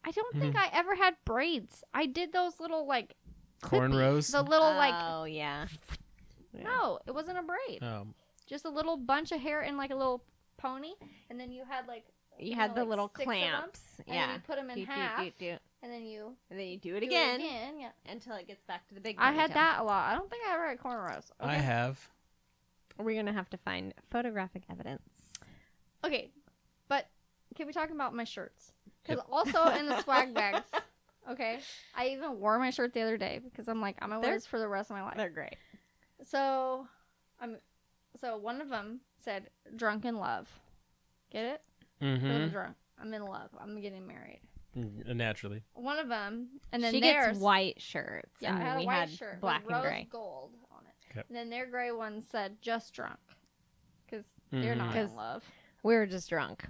I don't think I ever had braids. I did those little like cornrows. the little like. Oh yeah. No, it wasn't a braid. Oh, Just a little bunch of hair in like a little pony, and then you had like You had the like little 6 of them, clamps. and Yeah. then you put them in Doot, doot, half, doot, doot. and then you And then you do it do again, yeah. until it gets back to the big I had ponytail. that a lot. I don't think I ever had cornrows. Okay. I have. We're going to have to find photographic evidence. Okay, but can we talk about my shirts? Because Yep. also in the swag bags. Okay, I even wore my shirt the other day because I'm like I'm gonna wear They're- this for the rest of my life. They're great. So, so one of them said "drunk in love." Get it? 'Cause I'm Mm-hmm. drunk. I'm in love. I'm getting married. Naturally. One of them, and then She theirs. gets white shirts. Yeah, and I had we a white had shirt, black with and rose gray. gold on it. Okay. And then their gray one said "just drunk," because they're not Mhm. in love. We were just drunk.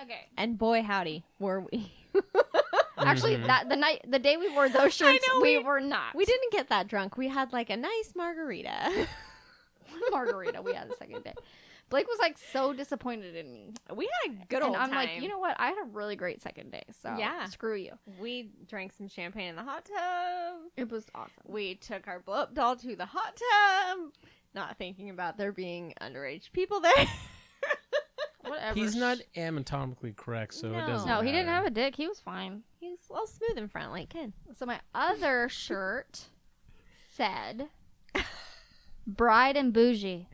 Okay. And boy, howdy, were we. Actually, Mhm. the day we wore those shirts, know, we were not. We didn't get that drunk. We had like a nice margarita. Margarita. We had the second day. Blake was like so disappointed in me. We had a good old And I'm time. like, you know what? I had a really great second day. So Yeah. screw you. We drank some champagne in the hot tub. It was awesome. We took our blow up doll to the hot tub, not thinking about there being underage people there. Whatever. He's not anatomically correct, so it No. doesn't. No, he didn't have matter. a dick. He was fine. He's all smooth in front like Ken. So my other shirt said "bride and bougie,"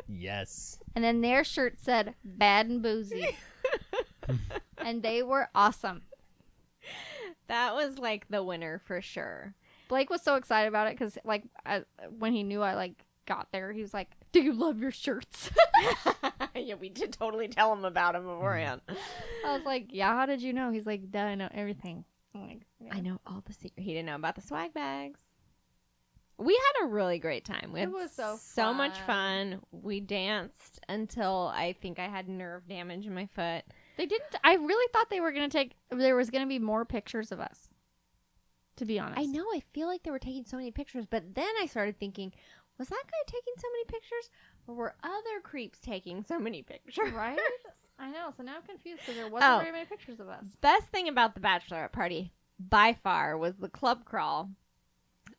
Yes. and then their shirt said "bad and boozy," and they were awesome. That was like the winner for sure. Blake was so excited about it because, like, when he knew I like got there, he was like, "Do you love your shirts?" Yeah, we did totally tell him about him beforehand. I was like, "Yeah, how did you know?" He's like, "Duh, I know everything." I'm like, yeah. I know all the secret. He didn't know about the swag bags. We had a really great time. We It had was so much fun. fun. We danced until I think I had nerve damage in my foot. They didn't. I really thought they were gonna take. There was gonna be more pictures of us. To be honest, I know. I feel like they were taking so many pictures, but then I started thinking, was that guy taking so many pictures, or were other creeps taking so many pictures? right? I know. So now I'm confused because there wasn't Oh. very many pictures of us. Best thing about the bachelorette party, by far, was the club crawl.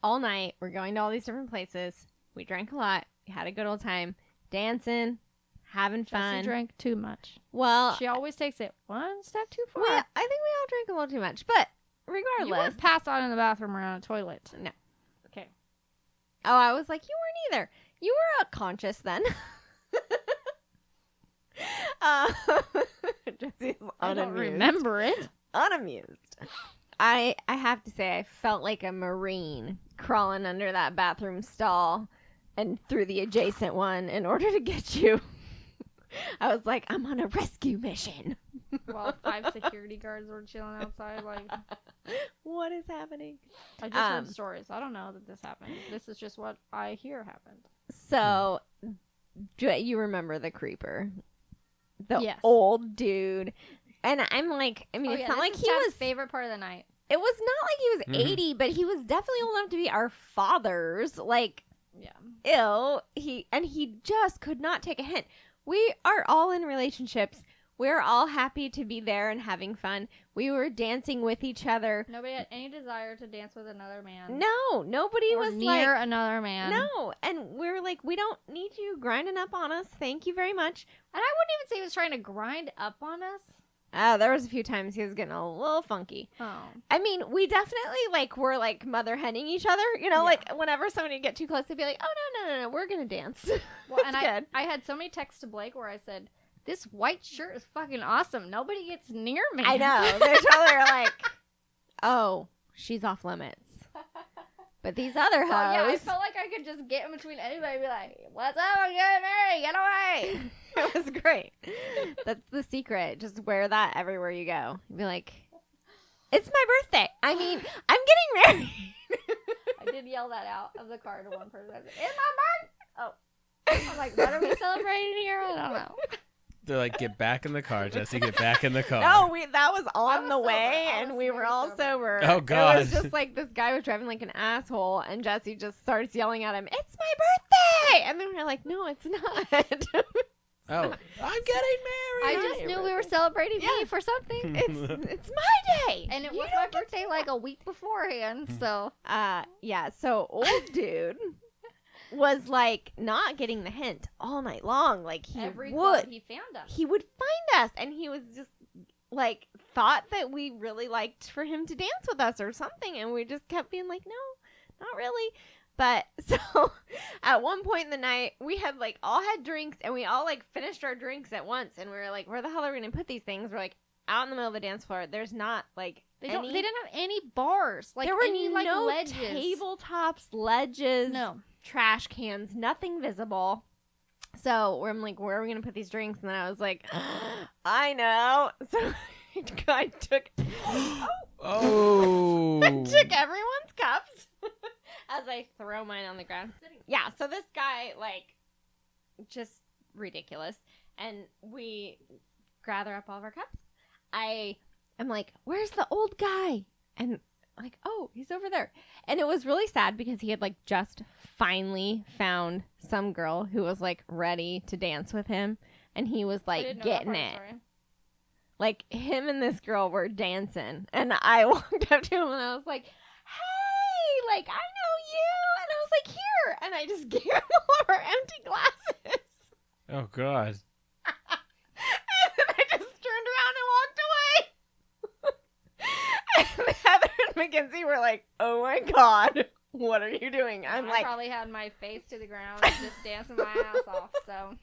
All night, we're going to all these different places. We drank a lot. We had a good old time, dancing, having fun. Jessye drank too much. Well, She always takes it one step too far. I think we all drank a little too much, but You regardless. weren't passed out in the bathroom or on a toilet. No. Okay. Oh, I was like, you weren't either. You were conscious then. Jesse's I don't unamused. remember it. Unamused. I have to say, I felt like a Marine crawling under that bathroom stall and through the adjacent one in order to get you. I was like, I'm on a rescue mission. While 5 security guards were chilling outside, like What is happening? I just heard stories. I don't know that this happened. This is just what I hear happened. So, do you remember the creeper? The Yes. old dude. And I'm like, I mean, it's not like he was. favorite part of the night. It was not like he was Mhm. 80, but he was definitely old enough to be our fathers. Like, Yeah. ill. He just could not take a hint. We are all in relationships. We're all happy to be there and having fun. We were dancing with each other. Nobody had any desire to dance with another man. No, nobody or was near like, another man. no. And we're like, we don't need you grinding up on us. Thank you very much. And I wouldn't even say he was trying to grind up on us. There was a few times he was getting a little funky. Oh. I mean, we definitely like were like mother henning each other. You know, Yeah. like whenever somebody would get too close, they'd be like, "Oh no, we're gonna dance." Well, It's and good. I had so many texts to Blake where I said, "This white shirt is fucking awesome. Nobody gets near me." I know. They totally are like, "Oh, she's off limits." But these other hoes, So, yeah, I felt like I could just get in between anybody and be like, "What's up? I'm getting married. Get away." it was great. That's the secret. Just wear that everywhere you go. Be like, "It's my birthday. I mean, I'm getting married." I did yell that out of the car to one person. I said, "It's my birthday!" Oh. I'm like, what are we celebrating here? I don't know. They're like, get back in the car, Jessye. Get back in the car. No, that was I on was the sober. way, I and was we were very all sober. sober. Oh, God. It was just like this guy was driving like an asshole, and Jessye just starts yelling at him, "It's my birthday!" And then we're like, "No, it's not." Oh, I'm getting married. I just knew we were celebrating me for something. It's my day, And it You was don't my get to birthday like a week beforehand, so. Yeah. So old dude was like not getting the hint all night long. Like he Every would. club he found us. He would find us, and he was just like thought that we really liked for him to dance with us or something, and we just kept being like, no, not really. But so at one point in the night, we had like all had drinks, and we all like finished our drinks at once, and we were like, where the hell are we gonna put these things? We're like out in the middle of the dance floor. There's not like They didn't have any bars, like there were any like no ledges. tabletops, ledges, No. trash cans, nothing visible. So I'm like, where are we gonna put these drinks? And then I was like, I know. So I took Oh. I took everyone's cups as I throw mine on the ground. Yeah, so this guy, like, just ridiculous. And we gather up all of our cups. I am like, where's the old guy? And like, oh, he's over there. And it was really sad because he had like just finally found some girl who was like ready to dance with him. And he was I like didn't know that getting part, it. sorry. Like, him and this girl were dancing, and I walked up to him, and I was like, hey, like, I know you, and I was like, here, and I just gave him all of our empty glasses, Oh, God. and then I just turned around and walked away, and Heather and Mackenzie were like, oh my God, what are you doing? I'm I like, probably had my face to the ground and just dancing my ass off, so.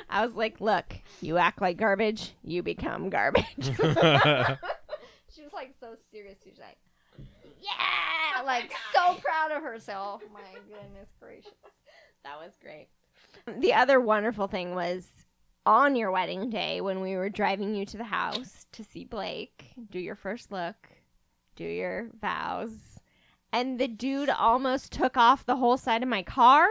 I was like, look, you act like garbage, you become garbage. She was like so serious. She was like, yeah, like so proud of herself. My goodness gracious. That was great. The other wonderful thing was on your wedding day when we were driving you to the house to see Blake, do your first look, do your vows, and the dude almost took off the whole side of my car.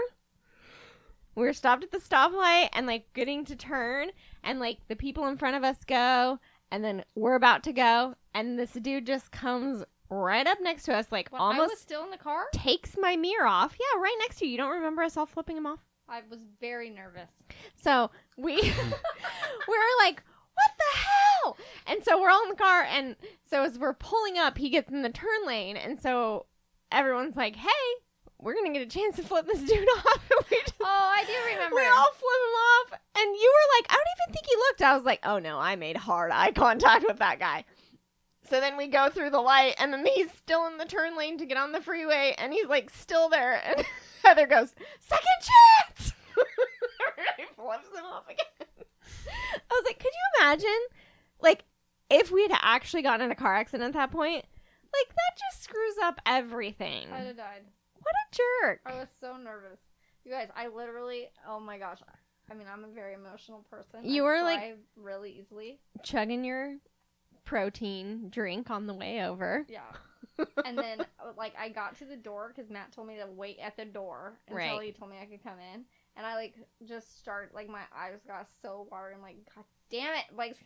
We were stopped at the stoplight and like getting to turn, and like the people in front of us go, and then we're about to go, and this dude just comes right up next to us, like Well, I almost was still in the car. takes my mirror off. Yeah, right next to you. You don't remember us all flipping him off? I was very nervous. So we we're like, what the hell? And so we're all in the car, and so as we're pulling up, he gets in the turn lane, and so everyone's like, hey, we're gonna get a chance to flip this dude off. And we just, Oh, I do remember. we all flip him off, and you were like, I don't even think he looked. I was like, oh no, I made hard eye contact with that guy. So then we go through the light, and then he's still in the turn lane to get on the freeway, and he's like still there, and Heather goes, second chance. He flips him off again. I was like, could you imagine, like, if we had actually gotten in a car accident at that point? Like, that just screws up everything. I'd have died. What a jerk. I was so nervous. You guys, I literally, oh my gosh. I mean, I'm a very emotional person. You I were, like- cry really easily. Chugging your protein drink on the way over. Yeah. And then, like, I got to the door because Matt told me to wait at the door until Right. he told me I could come in. And I, like, just start, like, my eyes got so watery. I'm like, God damn it. Like,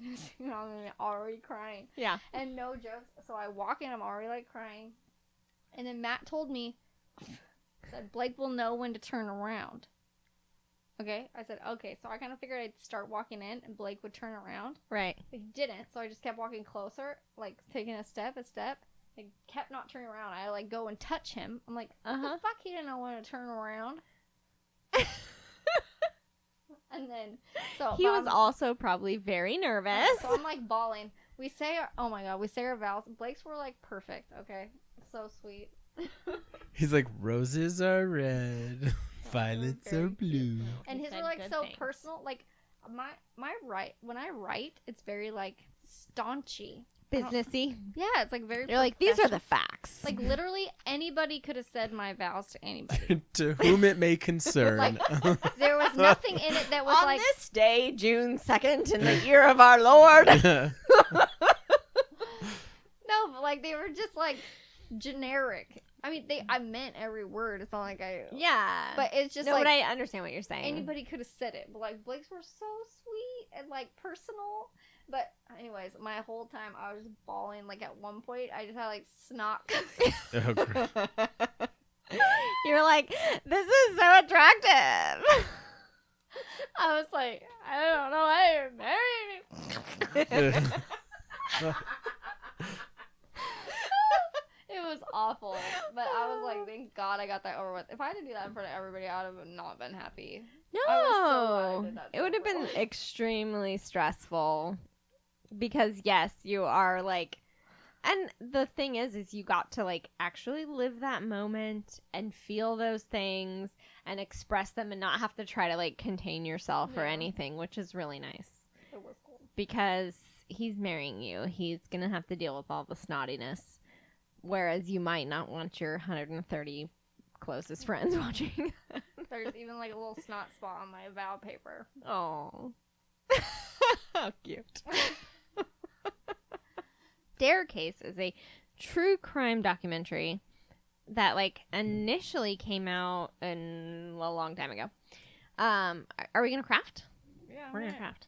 I'm already crying. Yeah. And no jokes. So I walk in, I'm already, like, crying. And then Matt told me, said, Blake will know when to turn around. Okay? I said, okay. So I kind of figured I'd start walking in and Blake would turn around. Right. But he didn't. So I just kept walking closer, like, taking a step. I kept not turning around. I, like, go and touch him. I'm like, the fuck? He didn't know when to turn around. And then, so He was also probably very nervous. So I'm like bawling. We say our vows. Blake's were like perfect. Okay, so sweet. He's like, roses are red, violets very are blue. And He his said were like good so things. personal. Like when I write, it's very like staunchy. Businessy. Yeah, it's like very. You're like, these are the professional. facts. Like literally anybody could have said my vows to anybody. To whom it may concern. Like, there was nothing in it that was on like. this day, June 2nd, in the year of our Lord. No, but like they were just like generic. I mean, I meant every word. It's not like I. Yeah. But it's just no, like. but I understand what you're saying. Anybody could have said it, but like Blake's were so sweet and like personal. But anyways, my whole time I was bawling. Like at one point, I just had like snot. Oh, great. You're like, this is so attractive. I was like, I don't know why you married me. It was awful, but I was like, thank God I got that over with. If I had to do that in front of everybody, I would have not been happy. I was so glad I did that it would have been extremely stressful because yes, you are like, and the thing is you got to like actually live that moment and feel those things and express them and not have to try to like contain yourself or anything, which is really nice. It was cool. Because he's marrying you. He's going to have to deal with all the snottiness. Whereas you might not want your 130 closest friends watching. There's even like a little snot spot on my vow paper. Oh. How cute. Dare Case is a true crime documentary that like initially came out a long time ago. Are we going to craft? Yeah. We're going to craft.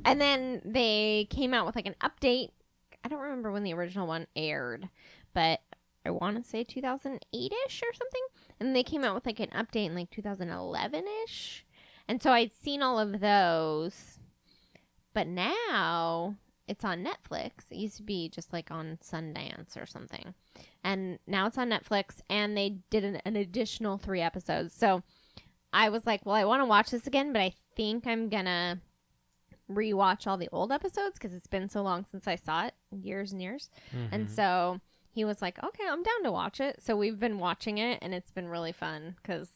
And then they came out with like an update. I don't remember when the original one aired, but I want to say 2008-ish or something. And they came out with like an update in like 2011-ish. And so I'd seen all of those. But now it's on Netflix. It used to be just like on Sundance or something. And now it's on Netflix. And they did an additional 3 episodes. So I was like, well, I want to watch this again, but I think I'm going to rewatch all the old episodes because it's been so long since I saw it, years and years. Mm-hmm. And so he was like, okay, I'm down to watch it. So we've been watching it and it's been really fun because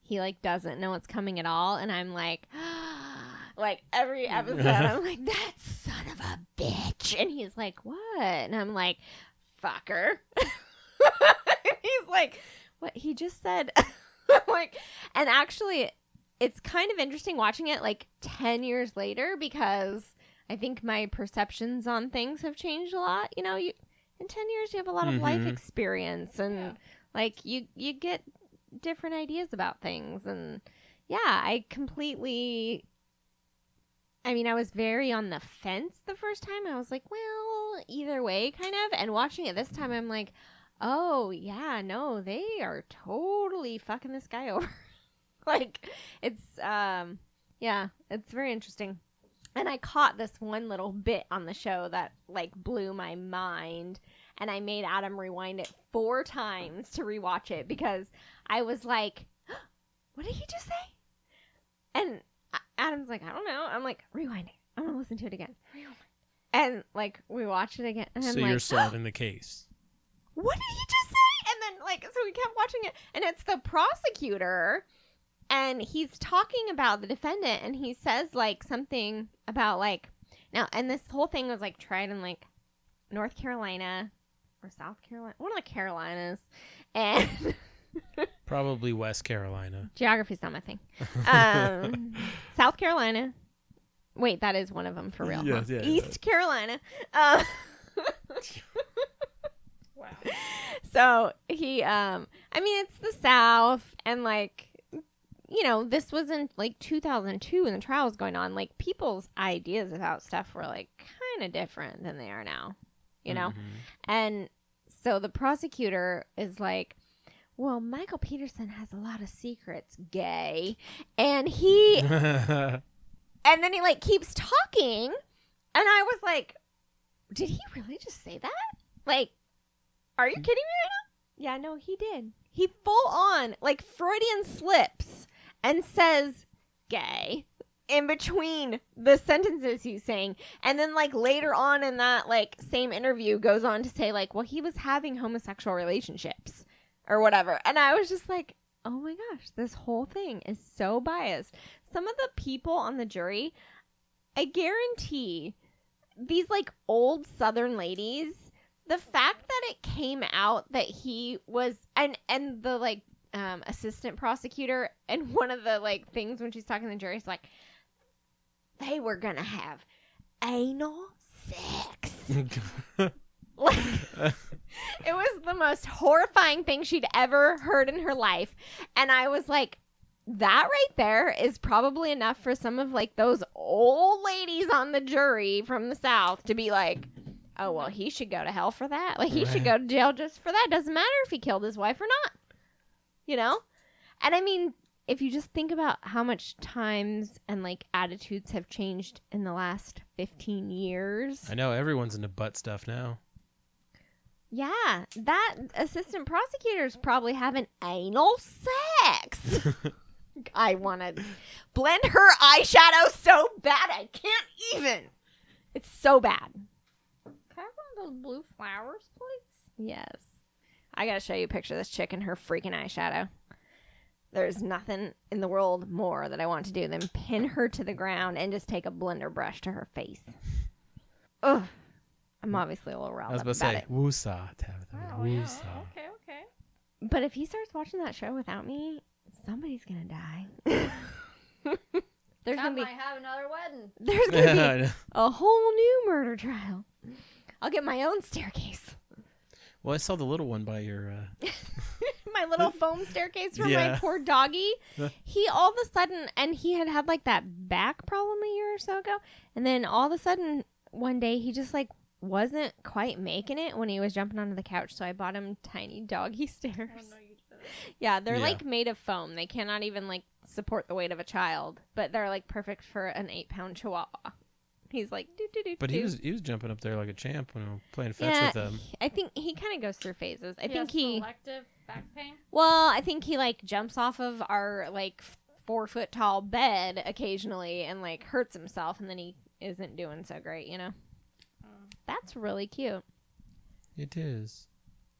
he like doesn't know what's coming at all. And I'm like, like every episode, I'm like, that son of a bitch. And he's like, what? And I'm like, fucker. He's like, what he just said. Like, and actually it's kind of interesting watching it like 10 years later because I think my perceptions on things have changed a lot. You know, in 10 years you have a lot of life experience and like you get different ideas about things. And yeah, I was very on the fence the first time. I was like, well, either way kind of. And watching it this time, I'm like, oh yeah, no, they are totally fucking this guy over. Like, it's, it's very interesting. And I caught this one little bit on the show that, like, blew my mind. And I made Adam rewind it 4 times to rewatch it because I was like, what did he just say? And Adam's like, I don't know. I'm like, rewind it. I'm going to listen to it again. Rewind. And, like, we watched it again. And so I'm you're like, solving the case. What did he just say? And then, like, so we kept watching it. And it's the prosecutor. And he's talking about the defendant, and he says, like, something about, like, now, and this whole thing was, like, tried in, like, North Carolina or South Carolina, one of the Carolinas, and Probably West Carolina. geography's not my thing. South Carolina. Wait, that is one of them for real. Yes, huh? yeah, East Carolina. Wow. So he, it's the South, and, like, you know, this was in like 2002 when the trial was going on. Like, people's ideas about stuff were like kind of different than they are now, you know? And so the prosecutor is like, well, Michael Peterson has a lot of secrets, gay. And and then he like keeps talking. And I was like, did he really just say that? Like, are you kidding me right now? Yeah, no, he did. He full on like Freudian slips and says gay in between the sentences he's saying. And then, like, later on in that, like, same interview goes on to say, like, well, he was having homosexual relationships or whatever. And I was just like, oh my gosh, this whole thing is so biased. Some of the people on the jury, I guarantee these, like, old Southern ladies, the fact that it came out that he was, and the, like, assistant prosecutor, and one of the like things when she's talking to the jury is like, they were gonna have anal sex. Like, It was the most horrifying thing she'd ever heard in her life. And I was like, that right there is probably enough for some of like those old ladies on the jury from the South to be like, oh, well, he should go to hell for that. Like, he should go to jail just for that. Doesn't matter if he killed his wife or not. You know? And I mean, if you just think about how much times and like attitudes have changed in the last 15 years. I know everyone's into butt stuff now. Yeah, that assistant prosecutor's probably having anal sex. I want to blend her eyeshadow so bad I can't even. It's so bad. Can I have one of those blue flowers, please? Yes. I got to show you a picture of this chick in her freaking eyeshadow. There's nothing in the world more that I want to do than pin her to the ground and just take a blender brush to her face. Ugh. I'm obviously a little riled up about it. I was about to say, woosah, Tabitha. Oh, Woosah. yeah. Okay. But if he starts watching that show without me, somebody's going to die. There's Tom going to be... might have another wedding. There's going to be a whole new murder trial. I'll get my own staircase. Well, I saw the little one by your... My little foam staircase for my Yeah. poor doggy. He all of a sudden... And he had like that back problem a year or so ago. And then all of a sudden, one day, he just like wasn't quite making it when he was jumping onto the couch. So I bought him tiny doggy stairs. Oh, no, you didn't. Yeah, they're Yeah. like made of foam. They cannot even like support the weight of a child. But they're like perfect for an 8-pound chihuahua. He's like, do. But he was jumping up there like a champ when we were playing fetch with them. I think he kind of goes through phases. I think selective back pain. Well, I think he like jumps off of our like 4-foot tall bed occasionally and like hurts himself, and then he isn't doing so great, you know. That's really cute. It is.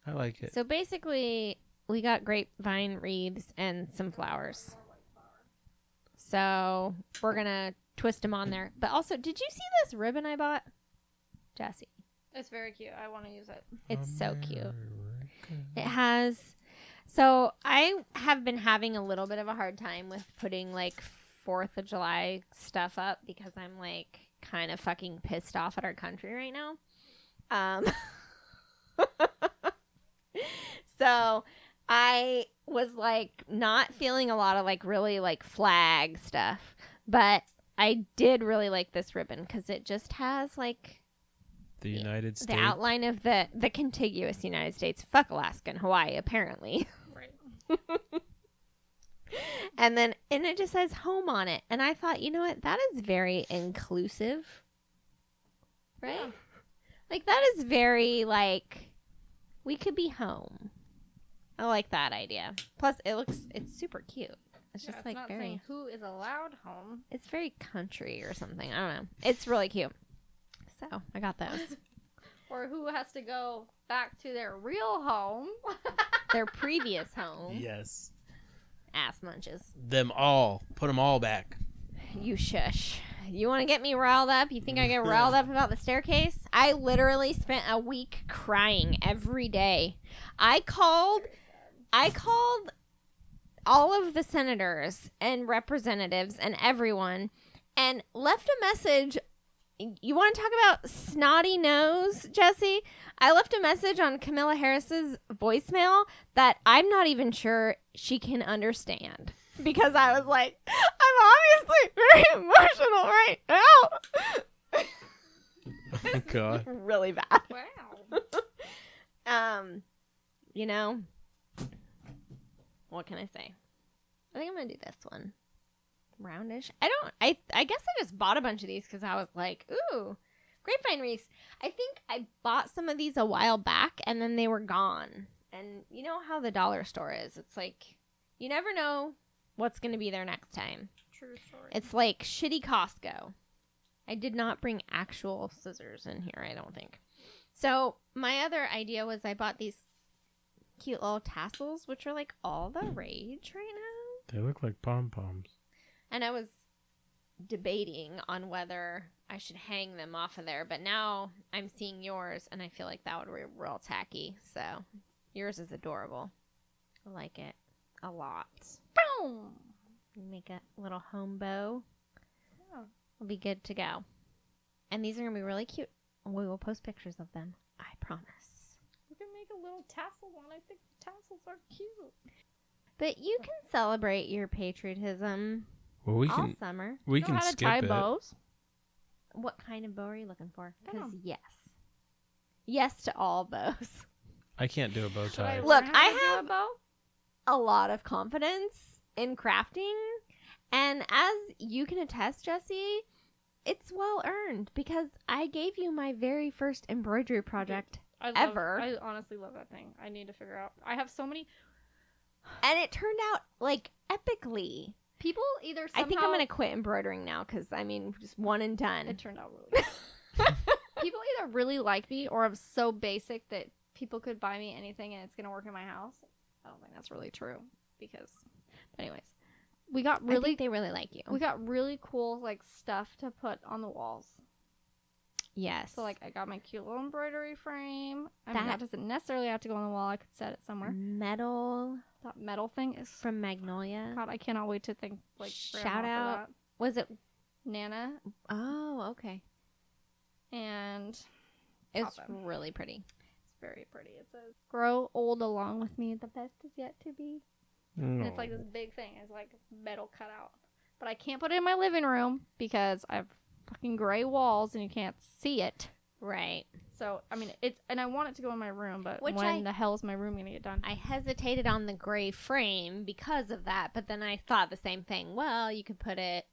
I like it. So basically, we got grapevine wreaths and some flowers. So we're gonna twist them on there. But also, did you see this ribbon I bought, Jessye? It's very cute. I want to use it. It's so cute. It has. So I have been having a little bit of a hard time with putting like 4th of July stuff up because I'm like kind of fucking pissed off at our country right now. So I was like not feeling a lot of like really like flag stuff, but I did really like this ribbon because it just has like the United States. the outline of the contiguous United States. Fuck Alaska and Hawaii, apparently. Right. And it just says home on it. And I thought, you know what? That is very inclusive. Right? Yeah. Like, that is very, like, we could be home. I like that idea. Plus, it's super cute. It's just, it's like, not very, saying who is allowed home. it's very country or something. I don't know. It's really cute. So, I got those. Or who has to go back to their real home. Their previous home. Yes. Ass munches. Them all. Put them all back. You shush. You want to get me riled up? You think I get riled up about the staircase? I literally spent a week crying every day. I called all of the senators and representatives and everyone and left a message. You want to talk about snotty nose, Jessye? I left a message on Kamala Harris's voicemail that I'm not even sure she can understand. Because I was like, I'm obviously very emotional right now. Oh my God. Really bad. Wow. You know, what can I say? I think I'm gonna do this one. Roundish. I guess I just bought a bunch of these because I was like, ooh, grapevine wreaths. I think I bought some of these a while back and then they were gone. And you know how the dollar store is. It's like, you never know what's going to be there next time. True story. It's like shitty Costco. I did not bring actual scissors in here, I don't think. So my other idea was I bought these cute little tassels, which are like all the rage right now. They look like pom-poms. And I was debating on whether I should hang them off of there. But now I'm seeing yours, and I feel like that would be real tacky. So yours is adorable. I like it a lot. Boom. Make a little home bow. Oh. We'll be good to go. And these are going to be really cute. We will post pictures of them. I promise. You can make a little tassel one. I think the tassels are cute. But you can celebrate your patriotism Well, we all can summer. we Know can how to skip tie it. bows. What kind of bow are you looking for? I don't Because know. yes. Yes to all bows. I can't do a bow Should I tie. Look, learn how I to do a have- bow? A lot of confidence in crafting. And as you can attest, Jessye, it's well earned because I gave you my very first embroidery project ever. I honestly love that thing. I need to figure out. I have so many And it turned out like epically. people either somehow. I think I'm going to quit embroidering now because, I mean, just one and done. It turned out really good. People either really like me or I'm so basic that people could buy me anything and it's going to work in my house. I don't think that's really true because, but anyways, we got I really, think they really like you. we got really cool like stuff to put on the walls. Yes. So like I got my cute little embroidery frame. I mean, That- that doesn't necessarily have to go on the wall. I could set it somewhere. metal That metal thing is from Magnolia. God. I cannot wait to think like Shout grandma for out. that. Was it? Nana Oh, okay. and It's Papa. really pretty. it's very pretty. It says "Grow old along with me. The best is yet to be." And it's like this big thing. It's like metal cut out. But I can't put it in my living room because I have fucking gray walls and you can't see it. Right. So, I mean, it's, and I want it to go in my room, but Which when the hell is my room going to get done? I hesitated on the gray frame because of that, but then I thought the same thing. Well, you could put it,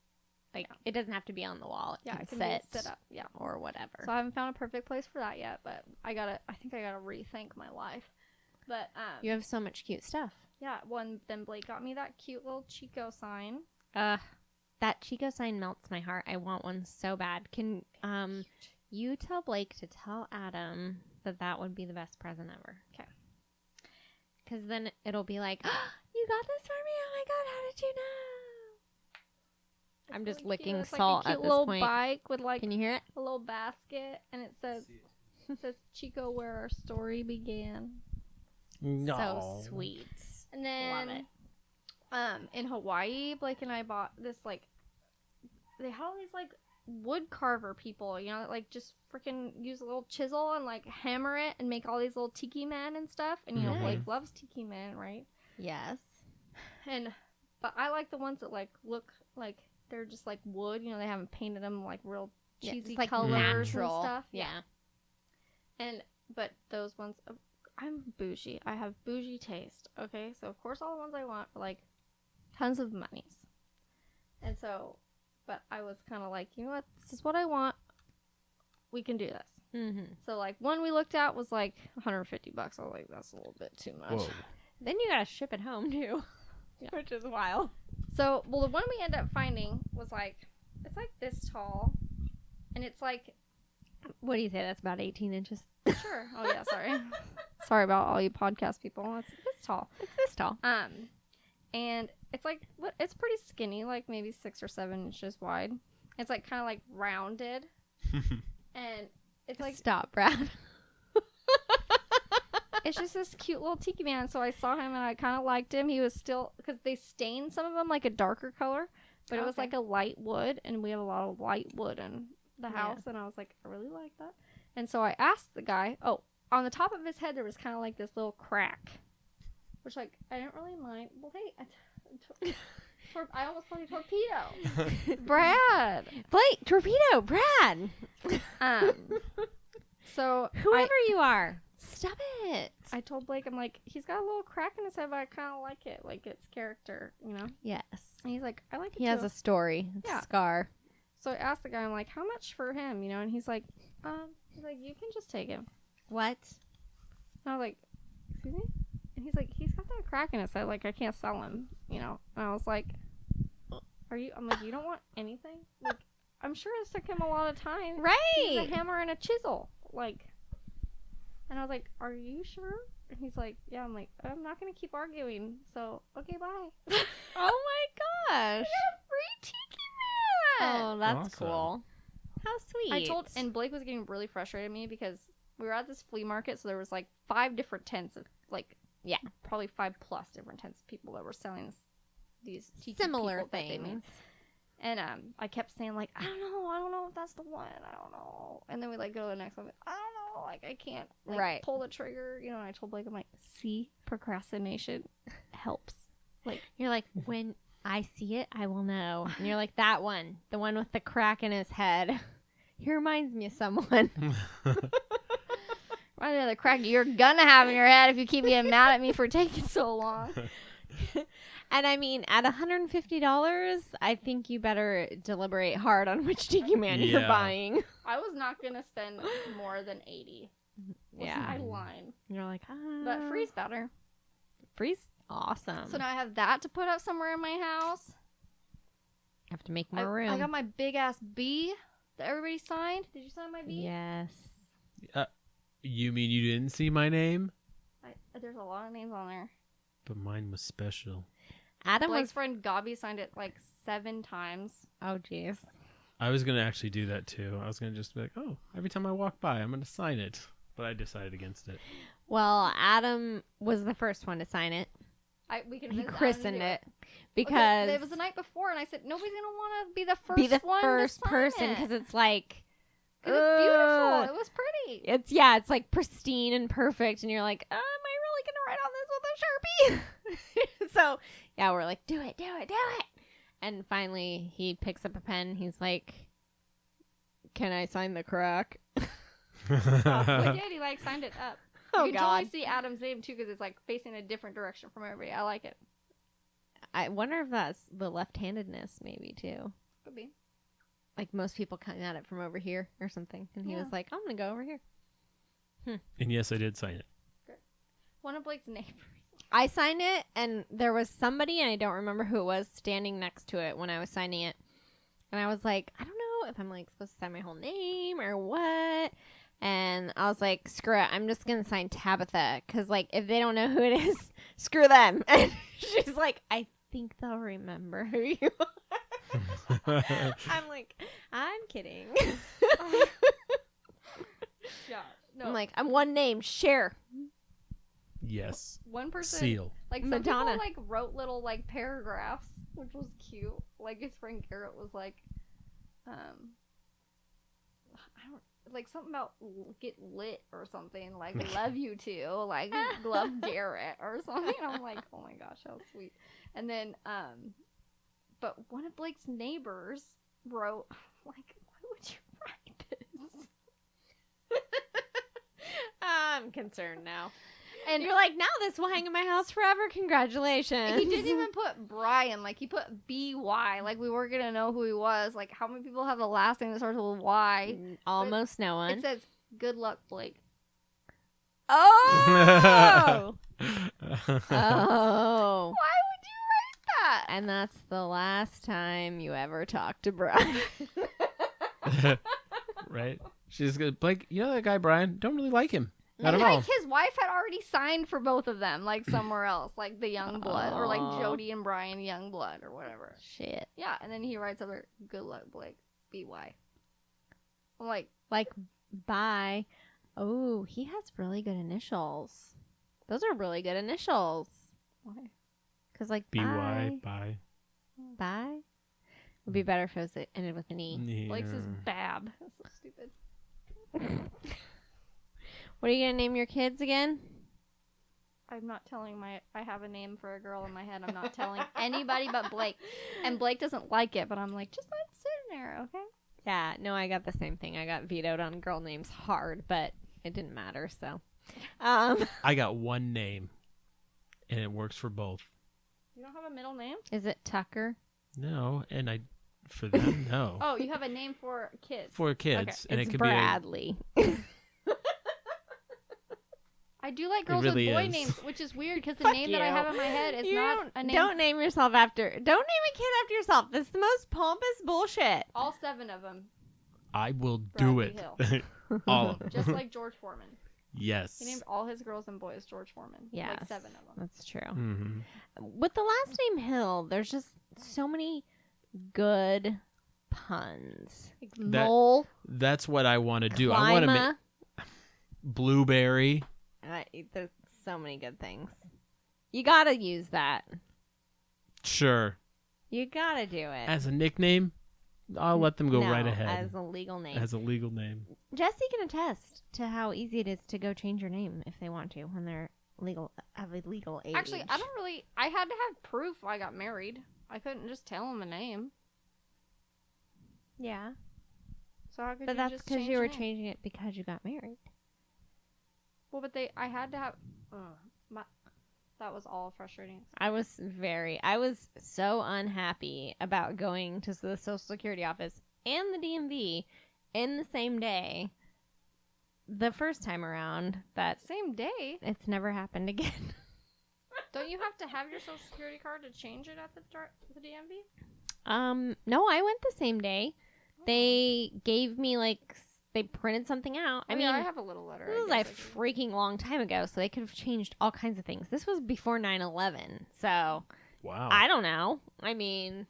like, it doesn't have to be on the wall. It Yeah, I can can sit, sit up. Yeah. or whatever. So I haven't found a perfect place for that yet, but I think I gotta rethink my life. But, You have so much cute stuff. yeah, then Blake got me that cute little Chico sign. That Chico sign melts my heart. I want one so bad. Can you tell Blake to tell Adam that would be the best present ever? Okay. Because then it'll be like, oh, you got this for me? Oh my god, how did you know? I'm just really cute. licking It's salt like a at cute this little point. bike with like Can you hear it? a little basket, and it says Chico, where our story began. No. So sweet. And then, Love it. In Hawaii, Blake and I bought this like, they had all these like wood carver people, you know, that like just freaking use a little chisel and like hammer it and make all these little tiki men and stuff. And you know, Blake Nice. loves tiki men, right? Yes. But I like the ones that like look like they're just like wood. You know, they haven't painted them like real Yeah, cheesy it's like colors natural. and stuff. Yeah. But those ones, I'm bougie. I have bougie taste. Okay, so of course all the ones I want are like tons of monies. And so, but I was kind of like, you know what? This is what I want. We can do this. Mm-hmm. So like one we looked at was like $150. I was like, that's a little bit too much. Whoa. Then you gotta ship it home too, Yeah. which is wild. So, well, the one we ended up finding was like, it's like this tall, and it's like, What do you say? That's about 18 inches. sure. Oh yeah, sorry. Sorry about all you podcast people. It's this tall. It's this tall. And it's like, it's pretty skinny, like maybe 6 or 7 inches wide. It's like kind of like rounded, and it's like Stop, Brad. it's just this cute little tiki man. So I saw him and I kind of liked him. He was still, because they stained some of them like a darker color, but it was Okay. like a light wood, and we have a lot of light wood in the Yeah. house. And I was like, I really like that. And so I asked the guy, oh, on the top of his head there was kind of like this little crack, which like I didn't really mind. Well, hey, I almost called you torpedo, Brad. Blake, torpedo, Brad. So Whoever you are, stop it. I told Blake, I'm like, he's got a little crack in his head, but I kind of like it, like it's character, you know. Yes. And he's like, I like it He too. has a story. It's Yeah. a scar. So I asked the guy, I'm like, how much for him, you know? And he's like, you can just take him. What? And I was like, excuse me? And he's like, he's got that crack in his head, like I can't sell him, you know. And I was like, I'm like, you don't want anything? Like, I'm sure it took him a lot of time. He's Right. a hammer and a chisel, like. And I was like, are you sure? And he's like, yeah. I'm like, I'm not gonna keep arguing. So okay, bye. Oh my gosh. Free tiki man. Oh, that's Awesome. cool. How sweet. And Blake was getting really frustrated at me because we were at this flea market, so there was like 5 different tents of like, yeah, probably 5+ different tents of people that were selling these tiki similar people that they made. things. And I kept saying like, I don't know if that's the one. I don't know. And then we like go to the next one. I don't know. Like I can't like pull the trigger. You know. And I told Blake, I'm like, see, procrastination helps. Like you're like, when I see it, I will know. And you're like, that one, the one with the crack in his head. He reminds me of someone. Right, the other crack you're gonna have in your head if you keep getting mad at me for taking so long. And I mean, at $150, I think you better deliberate hard on which Tiki Man you're buying. I was not gonna spend more than $80. Yeah, my line. You're like, but free's better. Free's awesome. So now I have that to put up somewhere in my house. Have to make more room. I got my big ass B that everybody signed. Did you sign my B? Yes. You mean you didn't see my name? There's a lot of names on there. But mine was special. Blake's friend Gabi signed it like 7 times. Oh, jeez. I was going to actually do that too. I was going to just be like, oh, every time I walk by, I'm going to sign it. But I decided against it. Well, Adam was the first one to sign it. He christened it because it was the night before, and I said nobody's gonna want to be the first person because it's like it was beautiful. It was pretty. It's like pristine and perfect, and you're like, am I really gonna write on this with a Sharpie? So yeah, we're like, do it. And finally, he picks up a pen. He's like, can I sign the crack? We did. He signed it up. Oh, you can God. totally see Adam's name too because it's like facing a different direction from everybody. I like it. I wonder if that's the left-handedness maybe too. Could be. Like most people come at it from over here or something, and he was like, I'm gonna go over here. And yes, I did sign it. Good. One of Blake's neighbors. I signed it, and there was somebody, and I don't remember who it was, standing next to it when I was signing it. And I was like, I don't know if I'm like supposed to sign my whole name or what. And I was like, screw it. I'm just going to sign Tabitha. Because, like, if they don't know who it is, screw them. And she's like, I think they'll remember who you are. I'm like, I'm kidding. Yeah. No. I'm like, I'm one name. Share. Yes. One person. Seal. Like, some Madonna. people, like, wrote little, like, paragraphs, which was cute. Like, his friend Garrett was like, like something about get lit or something, like love you too, like love Garrett or something. I'm like, oh my gosh, how sweet. And then but one of Blake's neighbors wrote, like, why would you write this? I'm concerned now. And you're like, now this will hang in my house forever. Congratulations. he didn't even put Brian. Like, he put B-Y. Like, we weren't going to know who he was. Like, how many people have the last name that starts with Y? Almost no one. It says, good luck, Blake. Oh! Oh. Why would you write that? And that's the last time you ever talk to Brian. Right? She's good. Blake, you know that guy, Brian? Don't really like him. Not And at all. like his wife had already signed for both of them, like somewhere else, like the Youngblood, or like Jody and Brian Youngblood, or whatever. Shit. Yeah, and then he writes other good luck, Blake, B-Y. I'm like, bye. Oh, he has really good initials. Those are really good initials. why? Because like B-Y, bye. Bye. Would be better if it was ended with an E. Yeah. Blake's is Bab. That's so stupid. What are you gonna name your kids again? I'm not telling I have a name for a girl in my head. I'm not telling anybody but Blake. And Blake doesn't like it, but I'm like, just let it sit in there, okay? Yeah, no, I got the same thing. I got vetoed on girl names hard, but it didn't matter, so. I got one name, and it works for both. You don't have a middle name? Is it Tucker? No, and for them, no. Oh, you have a name for kids. For kids, Okay. and It's it could Bradley. I do like girls really with boy is. names, which is weird because the Fuck name that I you. have in my head is not a name. Don't name yourself after. Don't name a kid after yourself. That's the most pompous bullshit. All 7 of them, I will do Bradley it. All of them. just like George Foreman. Yes. He named all his girls and boys George Foreman. Yes. Like 7 of them. That's true. Mm-hmm. With the last name Hill, there's just so many good puns. That- Mole. That's what I want to do. I want to make Clima. blueberry. There's so many good things. You gotta use that. Sure. You gotta do it. As a nickname, I'll let them go No, right ahead. as a legal name. As a legal name. Jessye can attest to how easy it is to go change your name if they want to when they're have a legal age. Actually, I had to have proof I got married. I couldn't just tell them a name. Yeah. So how could But you that's just because change you were the name? changing it because you got married. Well, but I had to have. That was all frustrating. I was so unhappy about going to the Social Security office and the DMV in the same day the first time around that Same day. it's never happened again. Don't you have to have your social security card to change it at the DMV? No, I went the same day. They gave me they printed something out. I mean, I have a little letter. this was a freaking long time ago, so they could have changed all kinds of things. This was before 9/11, so Wow. I don't know. I mean,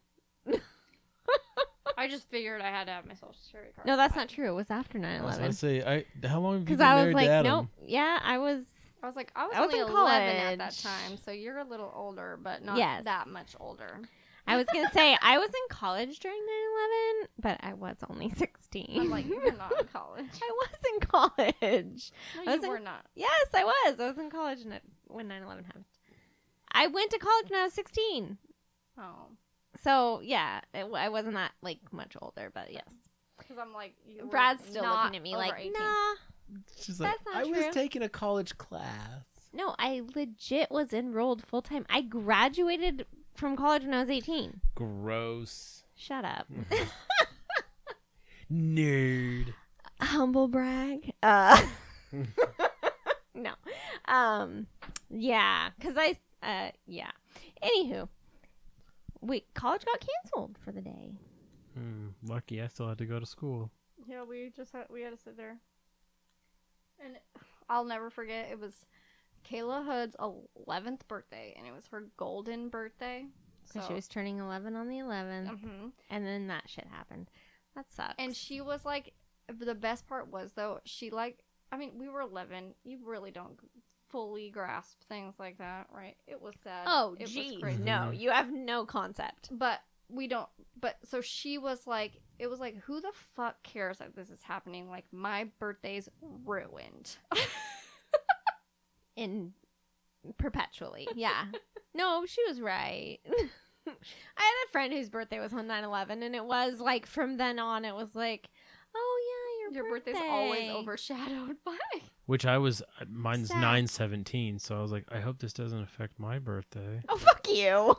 I just figured I had to have my social security card. no, that's not true. It was after I was 9/11. going to say, how long have you Because been I married was to like, Adam? nope. Yeah, I was I was I was only in 11 at that college. time, so you're a little older, but not Yes. that much older. I was going to say, I was in college during 9/11, but I was only 16. I'm like, you're not in college. I was in college. No, I was you in- were not. Yes, I was. I was in college when 9/11 happened. I went to college when I was 16. Oh. So, yeah, I wasn't that, much older, but yes. Because I'm like, you were Brad's still not looking at me over like, 18. nah. She's like, That's not I was true. taking a college class. No, I legit was enrolled full-time. I graduated from college when I was 18. Gross. Shut up. Nerd. Humble brag. No. Yeah, because yeah. Anywho, college got canceled for the day. Lucky I still had to go to school. Yeah, we had to sit there. And I'll never forget, it was Kayla Hood's 11th birthday, and it was her golden birthday. So she was turning 11 on the 11th, Mhm. and then that shit happened. That sucks. And she was like, the best part was, though, we were 11. You really don't fully grasp things like that, right? It was sad. oh, it geez. was crazy. No, you have no concept. But we don't, so she was like, it was like, who the fuck cares that this is happening? Like, my birthday's ruined. In perpetually. Yeah. No, she was right. I had a friend whose birthday was on 9/11, and it was like from then on, it was like, oh yeah, Your birthday's always overshadowed by. Which mine's Sad. 9/17, so I was like, I hope this doesn't affect my birthday. Oh, fuck you.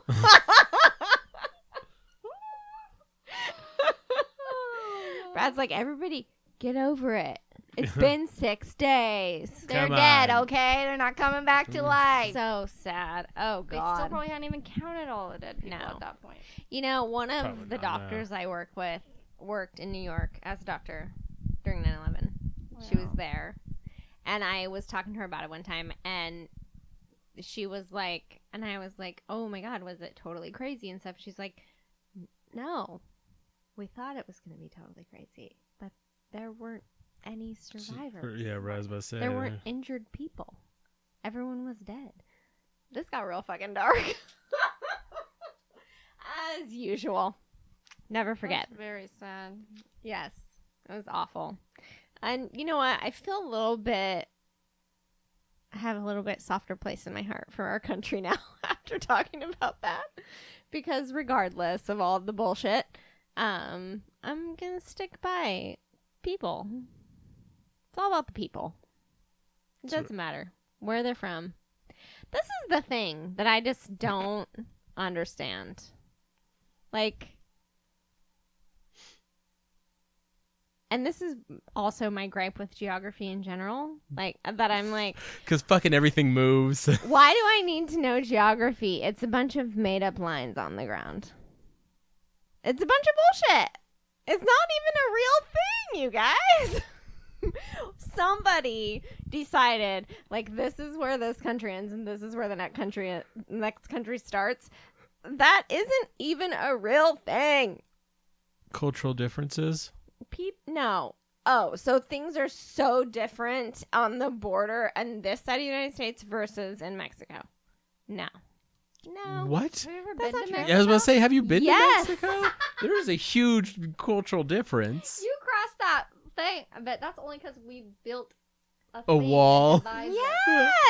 Brad's like, everybody, get over it. It's been 6 days. They're Come dead, on. okay? They're not coming back to life. So sad. Oh, They still God. probably hadn't even counted all the dead people No. at that point. You know, one of Probably the not, doctors I work with worked in New York as a doctor during 9/11. She was Wow. there. And I was talking to her about it one time, and she was like, and I was like, oh my God, was it totally crazy and stuff? She's like, no, we thought it was going to be totally crazy, but there weren't any survivors. Yeah, right, I was about to say. There weren't injured people. Everyone was dead. This got real fucking dark. As usual. Never forget. That's very sad. Yes. It was awful. And you know what? I feel I have a little bit softer place in my heart for our country now after talking about that. Because regardless of all the bullshit, I'm going to stick by people. It's all about the people. It doesn't matter where they're from. This is the thing that I just don't understand. And this is also my gripe with geography in general. That I'm like, Because fucking everything moves. why do I need to know geography? It's a bunch of made up lines on the ground. It's a bunch of bullshit. It's not even a real thing, you guys. Somebody decided, this is where this country ends and this is where the next country starts. That isn't even a real thing. Cultural differences. No. Oh, so things are so different on the border on this side of the United States versus in Mexico. No. No. What? Have you ever That's been not to true. Mexico? I was about to say, have you been Yes. to Mexico? There is a huge cultural difference. You crossed that thing. I bet that's only because we built a A thing wall. that divides it.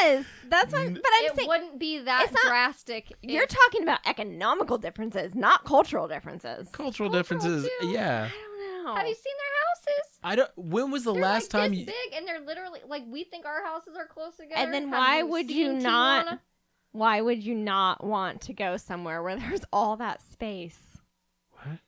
Yes. That's what. But I'm It saying wouldn't be that it's not- drastic. you're if- talking about economical differences, not cultural differences. Cultural Cultural differences, too. yeah. I don't know. Have you seen their houses? I don't. When was the They're last like time this you? big, and they're literally like we think our houses are close together. And then Have why would you seen not? Tijuana? Why would you not want to go somewhere where there's all that space? What?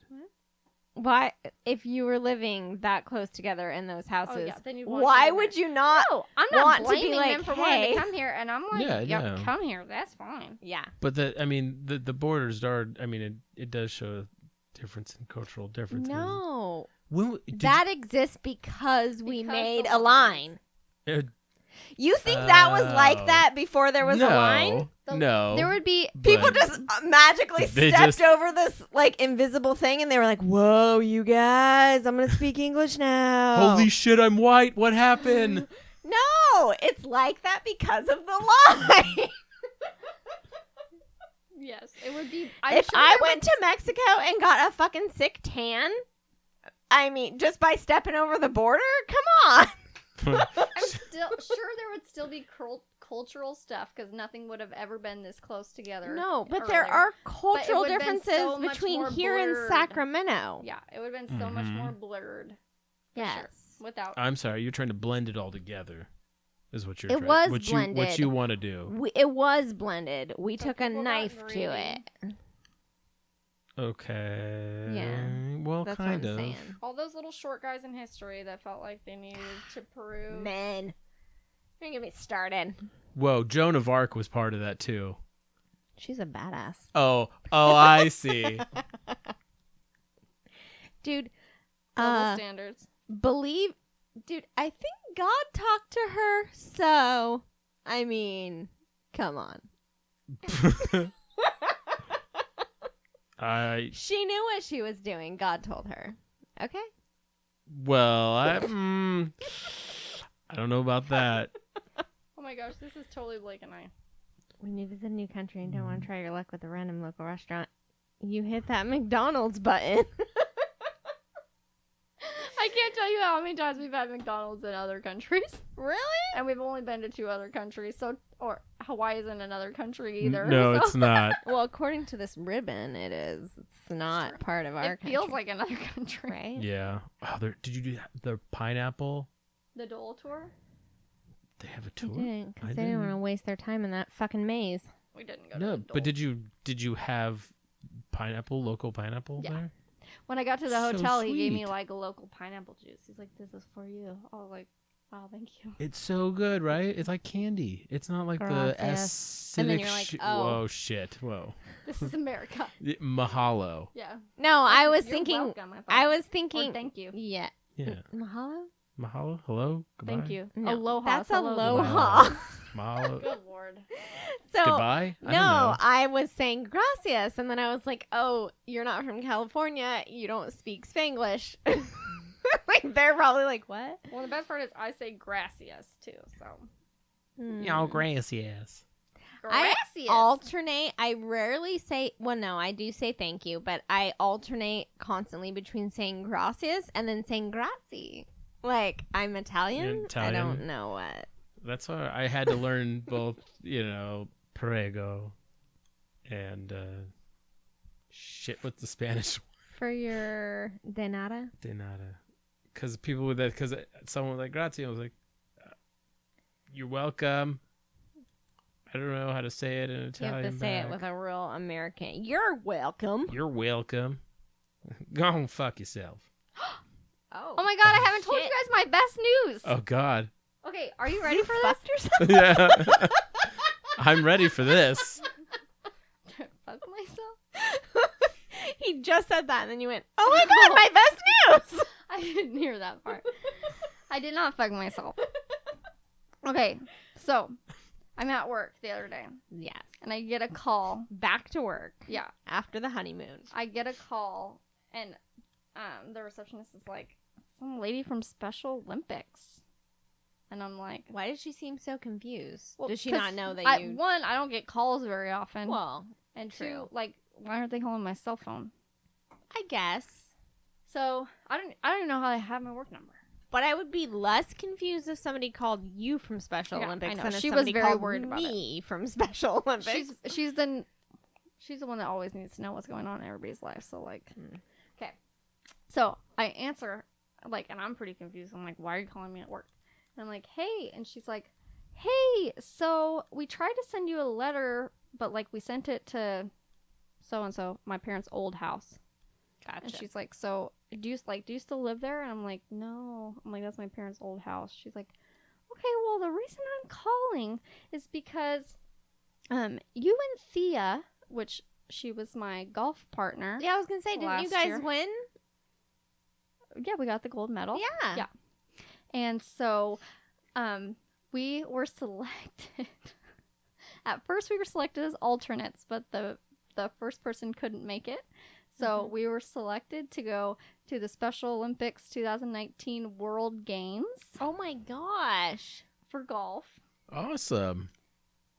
Why, if you were living that close together in those houses, Oh, yeah, then you'd want to why go would there. you not? No, I'm not want to be blaming like, them for wanting hey. to come here, and I'm like, Yeah, yep, no. come here. That's fine. Yeah. But the borders are. I mean, it does show a difference in cultural differences. No, When, did that exists because we Because made the a line. you, You think that was Oh. like that before there was no, a line? no. There would be People but- just magically They stepped just- over this like invisible thing, and they were like, "Whoa, you guys! I'm gonna speak English now." Holy shit! I'm white. What happened? No, it's like that because of the line. yes, it would be. If I went to Mexico and got a fucking sick tan, I mean, just by stepping over the border, come on. I'm still sure there would still be cultural stuff because nothing would have ever been this close together. No, but there earlier. are cultural would've been differences so much between more here and blurred. Sacramento. Yeah, it would have been so much Mhm. more blurred. for Yes. sure, without. I'm sorry. You're trying to blend it all together. Is what you're. It trying, was what blended. You, what you want to do? It was blended. We So took a people got knife to greedy. it. Okay. Yeah, Well, That's kind what I'm of. saying. All those little short guys in history that felt like they needed to prove. Men. Don't get me started. Whoa, Joan of Arc was part of that too. She's a badass. Oh, I see. Dude, Double standards. dude, I think God talked to her, so, I mean, come on. She knew what she was doing. God told her. Okay? I don't know about that. Oh my gosh, this is totally Blake and I. When you visit a new country and don't want to try your luck with a random local restaurant, you hit that McDonald's button. I can't tell you how many times we've had McDonald's in other countries. Really? And we've only been to 2 other countries, or Hawaii isn't another country either. No, so it's not. Well, according to this ribbon, it is. It's not true. part of our It country. feels like another country. Right? Yeah. Oh, did you do the pineapple? The Dole tour? They have a They tour. didn't, I because they didn't want to didn't. waste their time in that fucking maze. We didn't go to No, the Dole. but did you have local pineapple Yeah. there? When I got to the So hotel, he gave me sweet. like a local pineapple juice. He's like, "This is for you." I was like, "Wow, thank you." It's so good, right? It's like candy. It's not like the Gracias. acidic. And then you're like, oh. Whoa, shit. Whoa. This is America. Mahalo. Yeah. No, I was You're thinking. welcome, thought. I was Or thinking. thank you. Yeah. Yeah. Mahalo? Mahalo. Hello. Goodbye. Thank you. No, Aloha. That's hello, aloha. goodbye. Mahalo. Good lord. So Goodbye. I don't no, know. I was saying gracias, and then I was like, "Oh, you're not from California. You don't speak Spanglish." Like they're probably like, "What?" Well, the best part is I say gracias too. So Y'all gracias. I gracias. alternate. I rarely say. Well, no, I do say thank you, but I alternate constantly between saying gracias and then saying grazie. Like I'm Italian. You're Italian? I don't know what. That's why I had to learn both, prego and shit. What's the Spanish For your de nada. de nada? Because people with that, because someone was like grazie, I was like, you're welcome. I don't know how to say it in You Italian. have to say it back. with a real American. You're welcome. You're welcome. Go and fuck yourself. Oh. Oh my god, I haven't told Shit. you guys my best news. Oh God. Okay, are you ready for this? Fucked yourself. Yeah. I'm ready for this. Fuck myself. He just said that, and then you went, "Oh my god, my best news!" I didn't hear that part. I did not fuck myself. Okay, so I'm at work the other day, Yes. and I get a call. Back to work Yeah, after the honeymoon. I get a call, and the receptionist is like, "Some lady from Special Olympics." And I'm like, Why did she seem so confused? well, Does she 'cause not know that you... One, I don't get calls very often. Well, and true. two, like, why aren't they calling my cell phone? I guess. So I don't even know how they have my work number. But I would be less confused if somebody called you from Special Yeah, I Olympics know. than if She was somebody very called worried about me from Special Olympics. She's the one that always needs to know what's going on in everybody's life. So like, okay. So I answer, like, and I'm pretty confused. I'm like, why are you calling me at work? And I'm like, hey, and she's like, hey, so we tried to send you a letter, but like we sent it to so and so, my parents' old house. Gotcha. And she's like, so do you still live there? And I'm like, no. I'm like, that's my parents' old house. She's like, okay, well, the reason I'm calling is because you and Thea, which she was my golf partner. Yeah, I was going to say, didn't you last guys year. win? Yeah, we got the gold medal. Yeah. Yeah. And so we were selected. At first we were selected as alternates, but the first person couldn't make it. So we were selected to go to the Special Olympics 2019 World Games Oh my gosh. for golf. Awesome.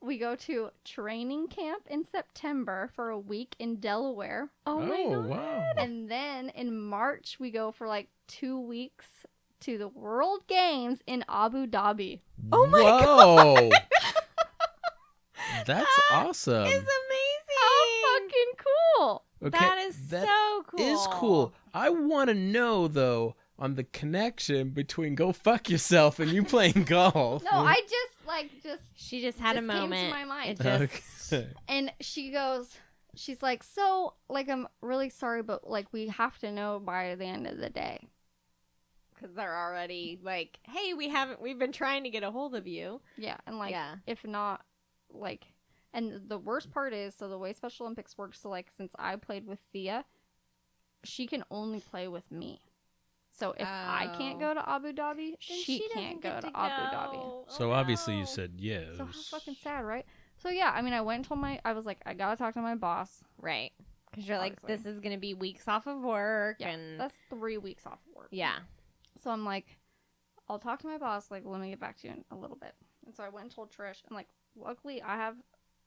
We go to training camp in September for a week in Delaware. Oh my god. Wow. And then in March, we go for like 2 weeks to the World Games in Abu Dhabi. Oh my Whoa. That's awesome. It's amazing. How fucking cool! Okay, That is so cool. is cool. I want to know though on the connection between go fuck yourself and you playing golf. No, I just She just had a Just came to moment. my mind. It just... Okay. and she's like, so like I'm really sorry, but like we have to know by the end of the day. Because they're already like, hey, we've been trying to get a hold of you. Yeah, and like Yeah. if not, like, and the worst part is, so the way Special Olympics works, so like since I played with Thea, she can only play with me. So if I can't go to Abu Dhabi, Then she can't doesn't go get to Abu Dhabi. So Oh, obviously you no. said yes. So how fucking sad, right? So yeah, I mean, I went and told I was like, I gotta talk to my boss. Right. Because you're like, Obviously. this is going to be weeks off of work. Yeah, And that's 3 weeks off of work. yeah. So I'm like, I'll talk to my boss. Like, let me get back to you in a little bit. And so I went and told Trish, and like, luckily I have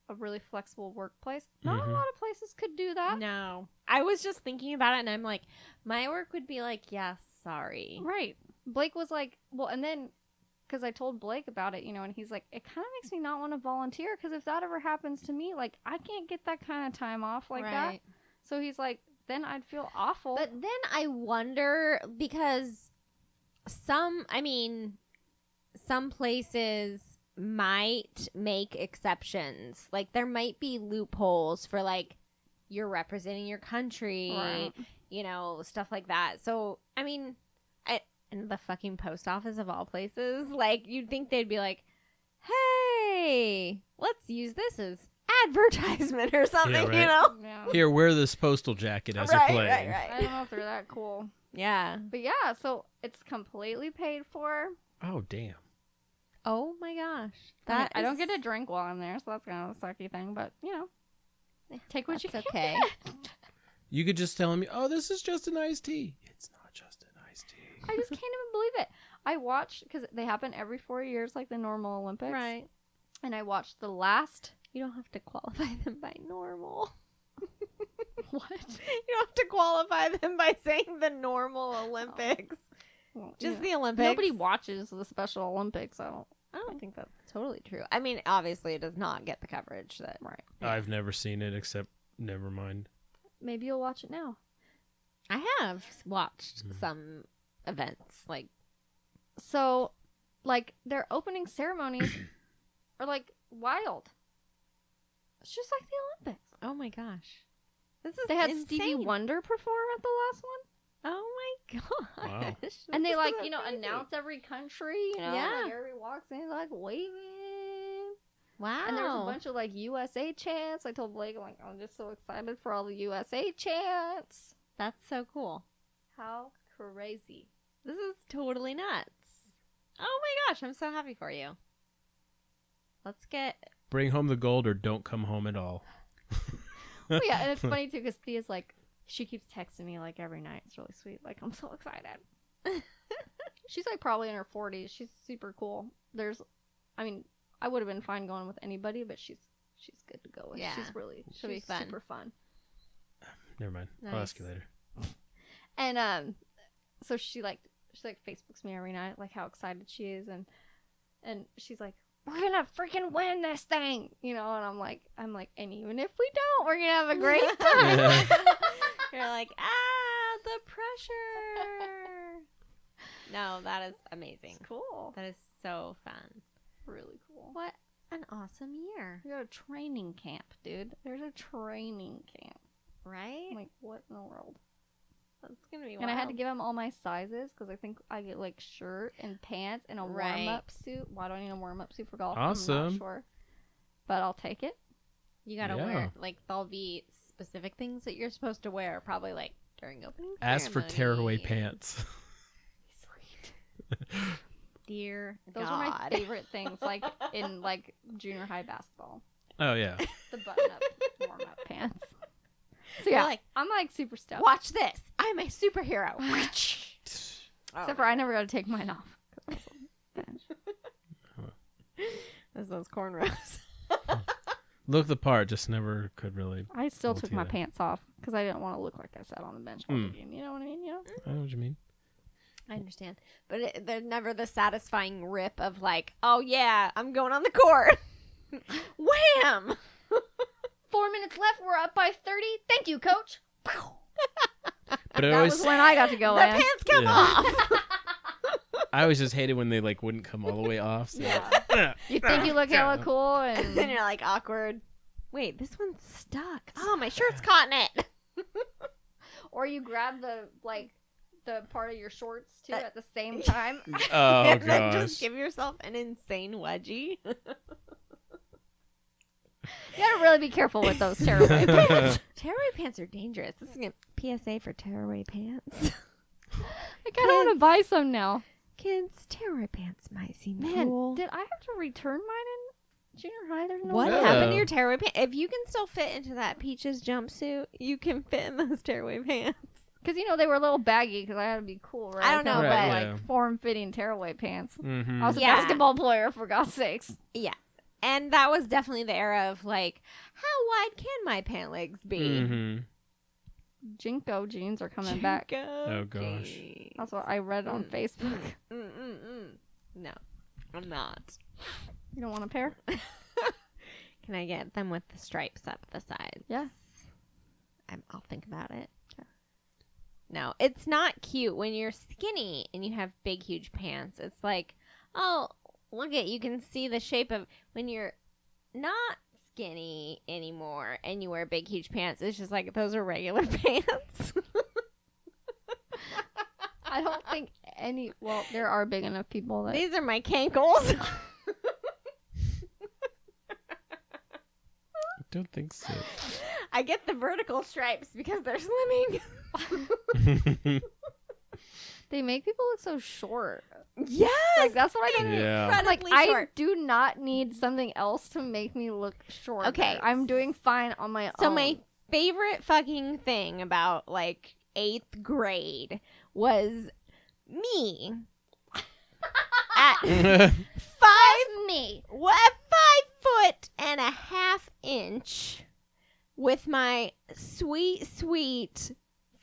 a really flexible workplace. Not a Mhm. lot of places could do that. No. I was just thinking about it, and I'm like, my work would be like, yeah, sorry. Right. Blake was like, well, and then, because I told Blake about it, and he's like, it kind of makes me not want to volunteer, because if that ever happens to me, like, I can't get that kind of time off like that. Right. So he's like, then I'd feel awful. But then I wonder, because some places might make exceptions. Like, there might be loopholes for, like, you're representing your country, Right. Stuff like that. So, I mean, and the fucking post office of all places, like, you'd think they'd be like, hey, let's use this as advertisement or something, right. Yeah. Here, wear this postal jacket as Right, you're playing. I don't know if they're that cool. Yeah. But yeah, so it's completely paid for. Oh, damn. Oh my gosh. I don't get to drink while I'm there, so that's kind of a sucky thing. But, take what you can. That's okay. You could just tell him, oh, this is just an iced tea. It's not just an iced tea. I just can't even believe it. I watched, because they happen every 4 years, like the normal Olympics. Right. And I watched the last. You don't have to qualify them by normal. What? You don't have to qualify them by saying the normal Olympics. Well, Just yeah. the Olympics. Nobody watches the Special Olympics. I don't think that's totally true. I mean, obviously, it does not get the coverage that. Right. I've never seen it, except never mind. Maybe you'll watch it now. I have watched some events, like. So, like, their opening ceremonies are, like, wild. It's just like the Olympics. Oh my gosh. This is They had insane. Stevie Wonder perform at the last one. Oh my gosh. Wow. This And they, is like, amazing. announce every country, Yeah. Like, everybody walks in, like, waving. Wow. And there's a bunch of, like, USA chants. I told Blake, like, I'm just so excited for all the USA chants. That's so cool. How crazy. This is totally nuts. Oh my gosh, I'm so happy for you. Let's get... Bring home the gold or don't come home at all. Well, yeah, and it's funny, too, because Thea's, like, she keeps texting me, like, every night. It's really sweet. Like, I'm so excited. She's like probably in her 40s. She's super cool. I would have been fine going with anybody, but she's good to go with. Yeah. She'll be fun. super fun. Never mind. Nice. I'll ask you later. And so she Facebooks me every night, like how excited she is, and she's like, we're gonna freaking win this thing, and I'm like, and even if we don't, we're gonna have a great time. You're like, the pressure. No, that is amazing. It's cool. That is so fun. Really cool. What an awesome year. We got a training camp, dude. There's a training camp. Right? I'm like, what in the world? That's going to be wild. And I had to give them all my sizes because I think I get like shirt and pants and a warm-up suit. Why do I need a warm-up suit for golf? Awesome. I'm not sure. But I'll take it. You got to Yeah. wear, like, there'll be specific things that you're supposed to wear, probably, like, during opening Ask for ceremony. tearaway pants. Sweet. Dear Those God. are my favorite things, like in like junior high basketball. Oh, yeah. The button-up warm-up pants. So You're yeah, like, I'm like super stoked. watch this. I'm a superhero. Except for I never got to take mine off. This those cornrows. Look the part, just never could really. I still We'll took do my that. pants off because I didn't want to look like I sat on the bench all the game. You know what I mean? I know what you mean. I understand. But there's never the satisfying rip of like, oh yeah, I'm going on the court. Wham! 4 minutes left. We're up by 30. Thank you, coach. But it That always, was when I got to go The in. pants come Yeah. off. I always just hated when they like wouldn't come all the way off. So Yeah. You think you look hella cool, And then and you're like awkward. Wait, this one's stuck. Oh, my shirt's caught in it. or you grab the part of your shorts too at the same time. Oh And then gosh. just give yourself an insane wedgie. You gotta really be careful with those tearaway pants. Tearaway pants are dangerous. This is a PSA for tearaway pants. I kind of want to buy some now. Kids, tearaway pants might seem Man, cool. did I have to return mine in junior high? There's no What way. happened to your tearaway pants? If you can still fit into that Peaches jumpsuit, you can fit in those tearaway pants. Because, they were a little baggy because I had to be cool, right? I don't know, couldn't but- wear, yeah. form-fitting tearaway pants. Mm-hmm. I was a Yeah. basketball player, for God's sakes. Yeah. And that was definitely the era of like, how wide can my pant legs be? Mm-hmm. Jinko jeans are coming back. Oh, gosh. That's what I read on Facebook. No, I'm not. You don't want a pair? Can I get them with the stripes up the sides? Yeah. I'll think about it. No, it's not cute when you're skinny and you have big, huge pants. It's like, oh, look at, you can see the shape of when you're not skinny anymore and you wear big, huge pants. It's just like, those are regular pants. I don't think there are big enough people that... These are my cankles. I don't think so. I get the vertical stripes because they're slimming. They make people look so short. Yes. Like, that's what I didn't... Yeah. Like, Incredibly I short. do not need something else to make me look short. Okay. I'm doing fine on my So own. my favorite fucking thing about like 8th grade was me at 5'5" and a half inch with my sweet, sweet,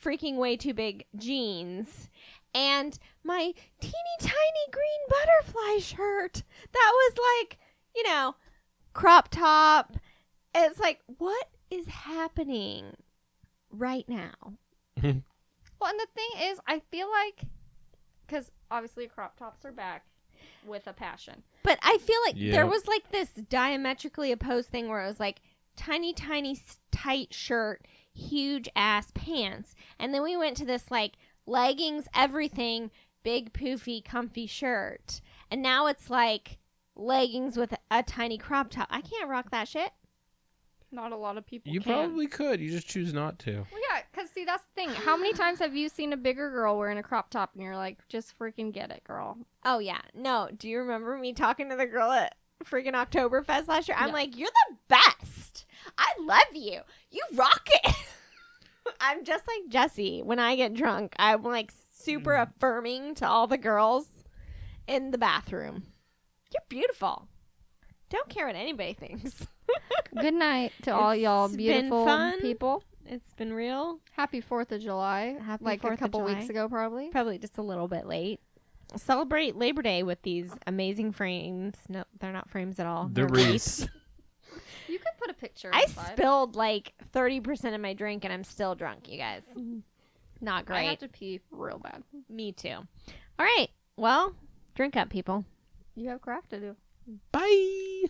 freaking way too big jeans and my teeny tiny green butterfly shirt that was like, crop top. It's like, what is happening right now? Well, and the thing is, I feel like... Because obviously crop tops are back with a passion. But I feel like Yep. there was like this diametrically opposed thing where it was like tiny, tiny, tight shirt, huge ass pants. And then we went to this like leggings, everything, big, poofy, comfy shirt. And now it's like leggings with a tiny crop top. I can't rock that shit. Not a lot of people You can. probably could. You just choose not to. Well, yeah, because see, that's the thing. How many times have you seen a bigger girl wearing a crop top and you're like, just freaking get it, girl? Oh, yeah. No, do you remember me talking to the girl at freaking Oktoberfest last year? I'm Yeah. like, you're the best. I love you. You rock it. I'm just like Jessye. When I get drunk, I'm like super affirming to all the girls in the bathroom. You're beautiful. Don't care what anybody thinks. Good night to all y'all It's been beautiful fun. people. It's been real. Happy 4th of July. Happy like 4th a of couple July. weeks ago, probably. Probably just a little bit late. Celebrate Labor Day with these amazing frames. No, they're not frames at all. The They're wreaths. You could put a picture I inside. spilled like 30% of my drink and I'm still drunk, you guys. Not I great. have to pee real bad. Me too. All right. Well, drink up, people. You have craft to do. Bye.